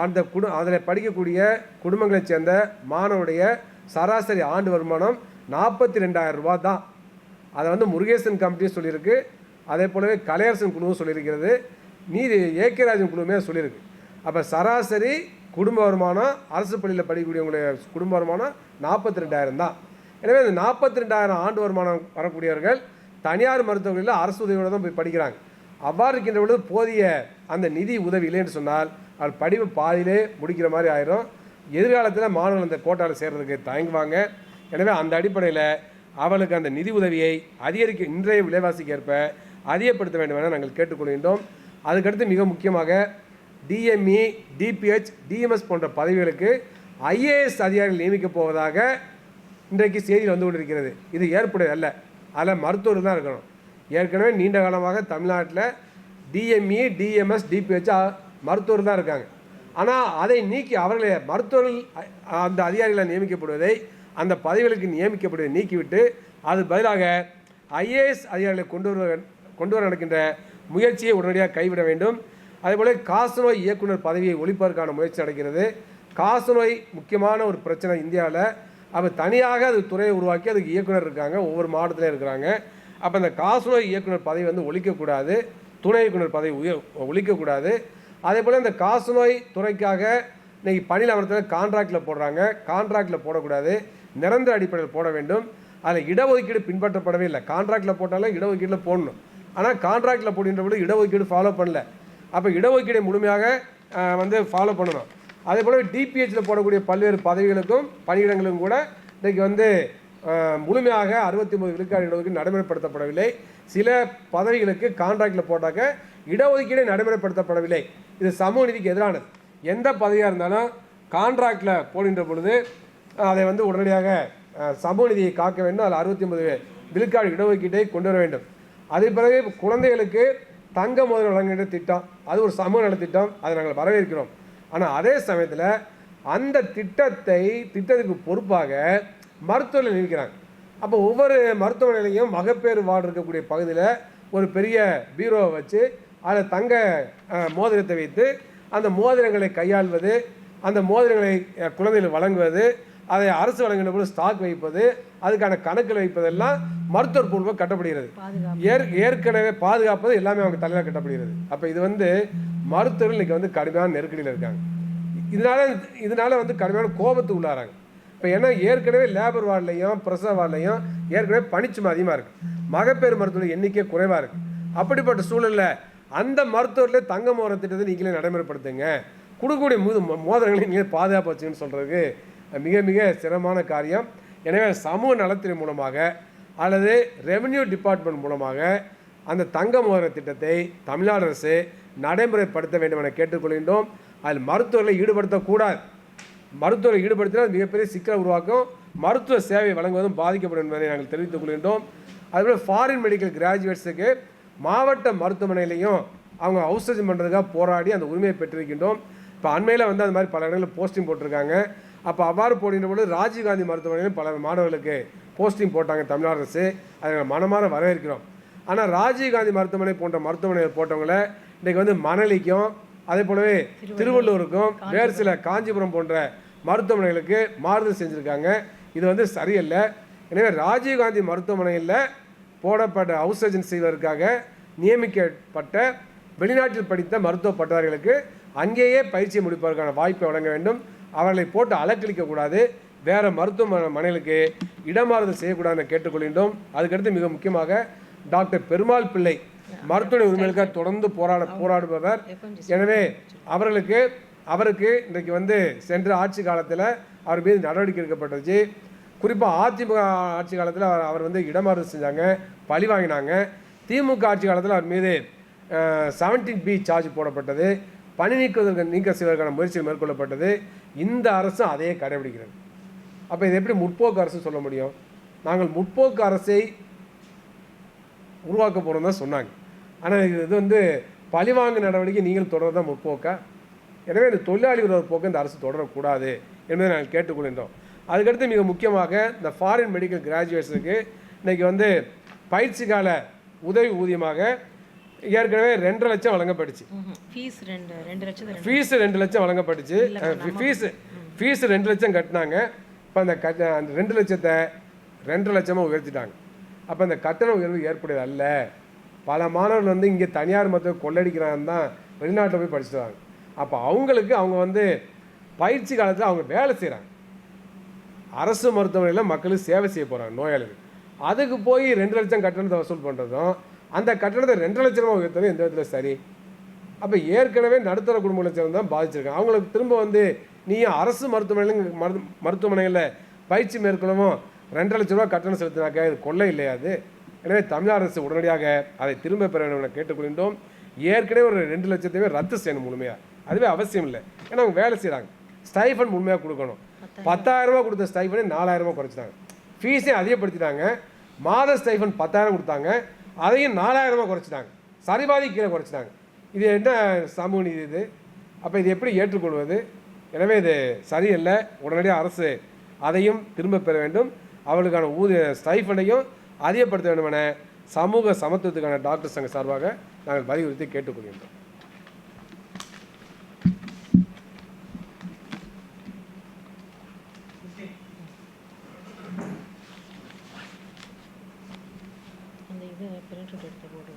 Speaker 1: அந்த அதில் படிக்கக்கூடிய குடும்பங்களைச் சேர்ந்த மாணவருடைய சராசரி ஆண்டு வருமானம் 42,000 ரூபா தான். அதை முருகேசன் கமிட்டியும் சொல்லியிருக்கு, அதே போலவே கலையரசன் குழுவும் சொல்லியிருக்கிறது, நீதி ஏகேராஜன் குழுவுமே சொல்லியிருக்கு. அப்போ சராசரி குடும்ப வருமானம் அரசு பள்ளியில் படிக்கக்கூடியவங்களுடைய குடும்ப வருமானம் 42,000 தான். எனவே இந்த 42,000 ஆண்டு வருமானம் வரக்கூடியவர்கள் தனியார் மருத்துவர்களில் அரசு உதவியோடு தான் போய் படிக்கிறாங்க. அவ்வாறு இருக்கின்ற பொழுது போதிய அந்த நிதி உதவி இல்லைன்னு சொன்னால் அது படிப்பு பாதியிலே முடிக்கிற மாதிரி ஆயிரும். எதிர்காலத்தில் மாணவர்கள் அந்த கோட்டாவில் சேர்றதுக்கு தயங்குவாங்க. எனவே அந்த அடிப்படையில் அவளுக்கு அந்த நிதி உதவியை இன்றைய விலைவாசிக்கு ஏற்ப அதிகப்படுத்த வேண்டும் என நாங்கள் கேட்டுக்கொள்கின்றோம். அதுக்கடுத்து மிக முக்கியமாக டிஎம்இ, டிபிஹெச், டிஎம்எஸ் போன்ற பதவிகளுக்கு ஐஏஎஸ் அதிகாரிகள் நியமிக்கப் போவதாக இன்றைக்கு செய்தியில் வந்து கொண்டிருக்கிறது. இது ஏற்புடையது அல்ல. அதில் மருத்துவர்கள் தான் இருக்கணும். ஏற்கனவே நீண்ட காலமாக தமிழ்நாட்டில் டிஎம்இ, டிஎம்எஸ், டிபிஹெச் மருத்துவர் தான் இருக்காங்க. ஆனால் அதை நீக்கி அவர்களை மருத்துவர்கள் அந்த அதிகாரிகளை நியமிக்கப்படுவதை, அந்த பதவிகளுக்கு நியமிக்கப்படுவதை நீக்கிவிட்டு அது பதிலாக ஐஏஎஸ் அதிகாரிகளை கொண்டு வர நடக்கின்ற முயற்சியை உடனடியாக கைவிட வேண்டும். அதேபோல் காசநோய் இயக்குனர் பதவியை ஒழிப்பதற்கான முயற்சி நடக்கிறது. காசநோய் முக்கியமான ஒரு பிரச்சனை இந்தியாவில். அப்போ தனியாக அது துறையை உருவாக்கி அதுக்கு இயக்குனர் இருக்காங்க, ஒவ்வொரு மாவட்டத்திலே இருக்கிறாங்க. அப்போ அந்த காசநோய் இயக்குனர் பதவி ஒழிக்கக்கூடாது, துணை இயக்குனர் பதவி ஒழிக்கக்கூடாது. அதே போல் இந்த காசநோய் துறைக்காக இன்றைக்கி பணியில் அமர்த்தத்தில் கான்ட்ராக்டில் போடுறாங்க, கான்ட்ராக்டில் போடக்கூடாது, நிரந்தர அடிப்படையில் போட வேண்டும். அதில் இடஒதுக்கீடு பின்பற்றப்படவே இல்லை. கான்ட்ராக்டில் போட்டாலும் இடஒதுக்கீட்டில் போடணும். ஆனால் கான்ட்ராக்டில் போடுகின்ற பொழுது இடஒதுக்கீடு ஃபாலோ பண்ணல. அப்போ இடஒதுக்கீடை முழுமையாக ஃபாலோ பண்ணணும். அதே போல் டிபிஹெச்சில் போடக்கூடிய பல்வேறு பதவிகளுக்கும் பணியிடங்களுக்கும் கூட இன்றைக்கி முழுமையாக 69 விழுக்காடு இடஒதுக்கீடு நடைமுறைப்படுத்தப்படவில்லை. சில பதவிகளுக்கு கான்ட்ராக்டில் போட்டாக்க இடஒதுக்கீடு நடைமுறைப்படுத்தப்படவில்லை. இது சமூக நீதிக்கு எதிரானது. எந்த பதவியாக இருந்தாலும் கான்ட்ராக்டில் போடுகின்ற பொழுது அதை வந்து உடனடியாக சமூக நீதியை காக்க வேண்டும். அதில் 69 விழுக்காடு இடஒதுக்கீட்டை கொண்டு வர வேண்டும். அதே பிறகு குழந்தைகளுக்கு தங்க மோதிரம் வழங்குகின்ற திட்டம், அது ஒரு சமூக நலத்திட்டம், அதை நாங்கள் வரவேற்கிறோம். ஆனால் அதே சமயத்தில் அந்த திட்டத்துக்கு பொறுப்பாக மருத்துவர்கள் நினைக்கிறாங்க. அப்போ ஒவ்வொரு மருத்துவமனையிலையும் மகப்பேறு வார்டு இருக்கக்கூடிய பகுதியில் ஒரு பெரிய பீரோவை வச்சு அதில் தங்க மோதிரத்தை வைத்து அந்த மோதிரங்களை கையாள்வது, அந்த மோதிரங்களை குழந்தைகளுக்கு வழங்குவது, அதை அரசு வழங்கின போது ஸ்டாக் வைப்பது, அதுக்கான கணக்கில் வைப்பதெல்லாம் மருத்துவர் பூர்வமாக கட்டப்படுகிறது. ஏற்கனவே பாதுகாப்பது எல்லாமே அவங்க தலையில் கட்டப்படுகிறது. அப்போ இது வந்து மருத்துவர்கள் இன்றைக்கி வந்து கடுமையான நெருக்கடியில் இருக்காங்க. இதனால வந்து கடுமையான கோபத்துக்கு உள்ளாராங்க. இப்போ ஏன்னா ஏற்கனவே லேபர் வார்டுலையும் பிரசவ வார்டுலையும் ஏற்கனவே பணிச்சுமை அதிகமாக இருக்குது. மகப்பேறு மருத்துவர்கள் எண்ணிக்கை குறைவாக இருக்குது. அப்படிப்பட்ட சூழலில் அந்த மருத்துவர்களே தங்க மோதிர திட்டத்தை நீங்களே நடைமுறைப்படுத்துங்க, கொடுக்கக்கூடிய மோதிரங்களை நீங்களே பாதுகாப்பு வச்சுன்னு சொல்கிறதுக்கு மிக மிக சிரமமான காரியம். எனவே சமூக நலத்தின் மூலமாக அல்லது ரெவென்யூ டிபார்ட்மெண்ட் மூலமாக அந்த தங்க மோதிர திட்டத்தை தமிழ்நாடு அரசு நடைமுறைப்படுத்த வேண்டும் என கேட்டுக்கொள்கின்றோம். அதில் மருத்துவர்களை ஈடுபடுத்தக்கூடாது. மருத்துவரை ஈடுபடுத்தினால் மிகப்பெரிய சிக்கலை உருவாக்கும், மருத்துவ சேவை வழங்குவதும் பாதிக்கப்படும் என்பதை நாங்கள் தெரிவித்துக் கொள்கின்றோம். அதுபோல் ஃபாரின் மெடிக்கல் கிராஜுவேட்ஸுக்கு மாவட்ட மருத்துவமனையிலையும் அவங்க அவுட்சோர்சிங் பண்ணுறதுக்காக போராடி அந்த உரிமையை பெற்றிருக்கின்றோம். இப்போ அண்மையில் வந்து அது மாதிரி பல இடங்களில் போஸ்டிங் போட்டிருக்காங்க. அப்போ அவ்வாறு போடுகின்ற பொழுது ராஜீவ்காந்தி மருத்துவமனையிலும் பல மாணவர்களுக்கு போஸ்டிங் போட்டாங்க தமிழ்நாடு அரசு. அதை நாங்கள் மனமாற வரவேற்கிறோம். ஆனால் ராஜீவ்காந்தி மருத்துவமனை போன்ற மருத்துவமனையில் போட்டவங்களை இன்றைக்கி வந்து மணலிக்கும் அதே போலவே திருவள்ளூருக்கும் வேறு சில காஞ்சிபுரம் போன்ற மருத்துவமனைகளுக்கு மாறுதல் செஞ்சுருக்காங்க. இது வந்து சரியில்லை. எனவே ராஜீவ்காந்தி மருத்துவமனையில் போடப்பட்ட அவுட்சோர்சிங் செய்வதற்காக நியமிக்கப்பட்ட வெளிநாட்டில் படித்த மருத்துவ பட்டதாரிகளுக்கு அங்கேயே பயிற்சியை முடிப்பதற்கான வாய்ப்பை வழங்க வேண்டும். அவர்களை போட்டு அலக்களிக்கக்கூடாது, வேறு மருத்துவமனைகளுக்கு இடமாறுதல் செய்யக்கூடாதுன்னு கேட்டுக்கொள்கின்றோம். அதுக்கடுத்து மிக முக்கியமாக டாக்டர் பெருமாள் பிள்ளை மருத்துவ உரிமைகளுக்காக தொடர்ந்து போராடுபவர். எனவே அவருக்கு இன்றைக்கு வந்து சென்ற ஆட்சி காலத்தில் அவர் மீது நடவடிக்கை எடுக்கப்பட்டுச்சு. குறிப்பாக அதிமுக ஆட்சி காலத்தில் அவர் வந்து இடமாறுதல் செஞ்சாங்க, பழி வாங்கினாங்க. திமுக ஆட்சி காலத்தில் அவர் மீது 17B சார்ஜ் போடப்பட்டது, பணி நீக்க செய்வதற்கான முயற்சிகள் மேற்கொள்ளப்பட்டது. இந்த அரசு அதையே கடைபிடிக்கிறது. அப்போ இது எப்படி முற்போக்கு அரசு சொல்ல முடியும்? நாங்கள் முற்போக்கு அரசை உருவாக்க போகிறோம் தான் சொன்னாங்க. ஆனால் இது வந்து பழிவாங்கு நடவடிக்கை நீங்கள் தொடர்தான் முற்போக்கா? எனவே இந்த தொழிலாளி விரோத போக்கு இந்த அரசு தொடரக்கூடாது என்பதை நாங்கள் கேட்டுக்கொள்கின்றோம். அதுக்கடுத்து மிக முக்கியமாக இந்த ஃபாரின் மெடிக்கல் கிராஜுவேட்ஸுக்கு இன்றைக்கி வந்து பயிற்சி கால உதவி ஊதியமாக ஏற்கனவே 2.5 லட்சம் வழங்கப்பட்டுச்சு. ஃபீஸ் 2 லட்சம் வழங்கப்பட்டுச்சு. ஃபீஸ் 2 லட்சம் கட்டினாங்க. இப்போ அந்த 2 லட்சத்தை 2.5 லட்சமாக உயர்த்திட்டாங்க. அப்போ அந்த கட்டண உயர்வு ஏற்புடையது அல்ல. பல மாணவர்கள் வந்து இங்கே தனியார் மருத்துவ கொள்ளடிக்கிறான்னு தான் வெளிநாட்டில் போய் படிச்சுட்டு வராங்க. அப்போ அவங்க வந்து பயிற்சி காலத்தில் அவங்க வேலை செய்கிறாங்க. அரசு மருத்துவமனையில் மக்களுக்கு சேவை செய்ய போகிறாங்க நோயாளிகள். அதுக்கு போய் 2 லட்சம் கட்டணத்தை வசூல் பண்ணுறதும் அந்த கட்டணத்தை 2 லட்சமாக உயர்த்ததும் எந்த விதத்தில் சரி? அப்போ ஏற்கனவே நடுத்தர குடும்பங்களை சேர்ந்து தான் பாதிச்சிருக்காங்க. அவங்களுக்கு திரும்ப வந்து நீ அரசு மருத்துவமனைகளில் பயிற்சி மேற்கொள்ளவும் 2 லட்ச ரூபா கட்டணம் செலுத்தினாக்க இது கொள்ளை இல்லையா அது? எனவே தமிழ்நாடு அரசு உடனடியாக அதை திரும்ப பெற வேண்டும் என கேட்டுக்கொள்கின்றோம். ஏற்கனவே ஒரு 2 லட்சத்தையுமே ரத்து செய்யணும் முழுமையாக. அதுவே அவசியம் இல்லை. ஏன்னா அவங்க வேலை செய்கிறாங்க. ஸ்டைஃபண்ட் முழுமையாக கொடுக்கணும். 10,000 ரூபா கொடுத்த ஸ்டைஃபண்டை 4,000 ரூபா குறைச்சிட்டாங்க. ஃபீஸையும் அதிகப்படுத்திட்டாங்க. மாத ஸ்டைஃபண்ட் 10,000 கொடுத்தாங்க, அதையும் 4,000 ரூபா குறைச்சிட்டாங்க. சரிபாதி கீழே குறைச்சிட்டாங்க. இது என்ன சமூக நீதி இது? அப்போ இது எப்படி ஏற்றுக்கொள்வது? எனவே இது சரியில்லை. உடனடியாக அரசு அதையும் திரும்ப பெற வேண்டும். அவர்களுக்கான ஸ்டைஃபண்டையும் அதிகப்படுத்த வேண்டும் என சமூக சமத்துவத்துக்கான டாக்டர் சங்க சார்பாக நாங்கள் வலியுறுத்தி கேட்டுக்கொள்கின்றோம்.
Speaker 2: அந்த இது பிரிண்ட் எடுத்து போட்டு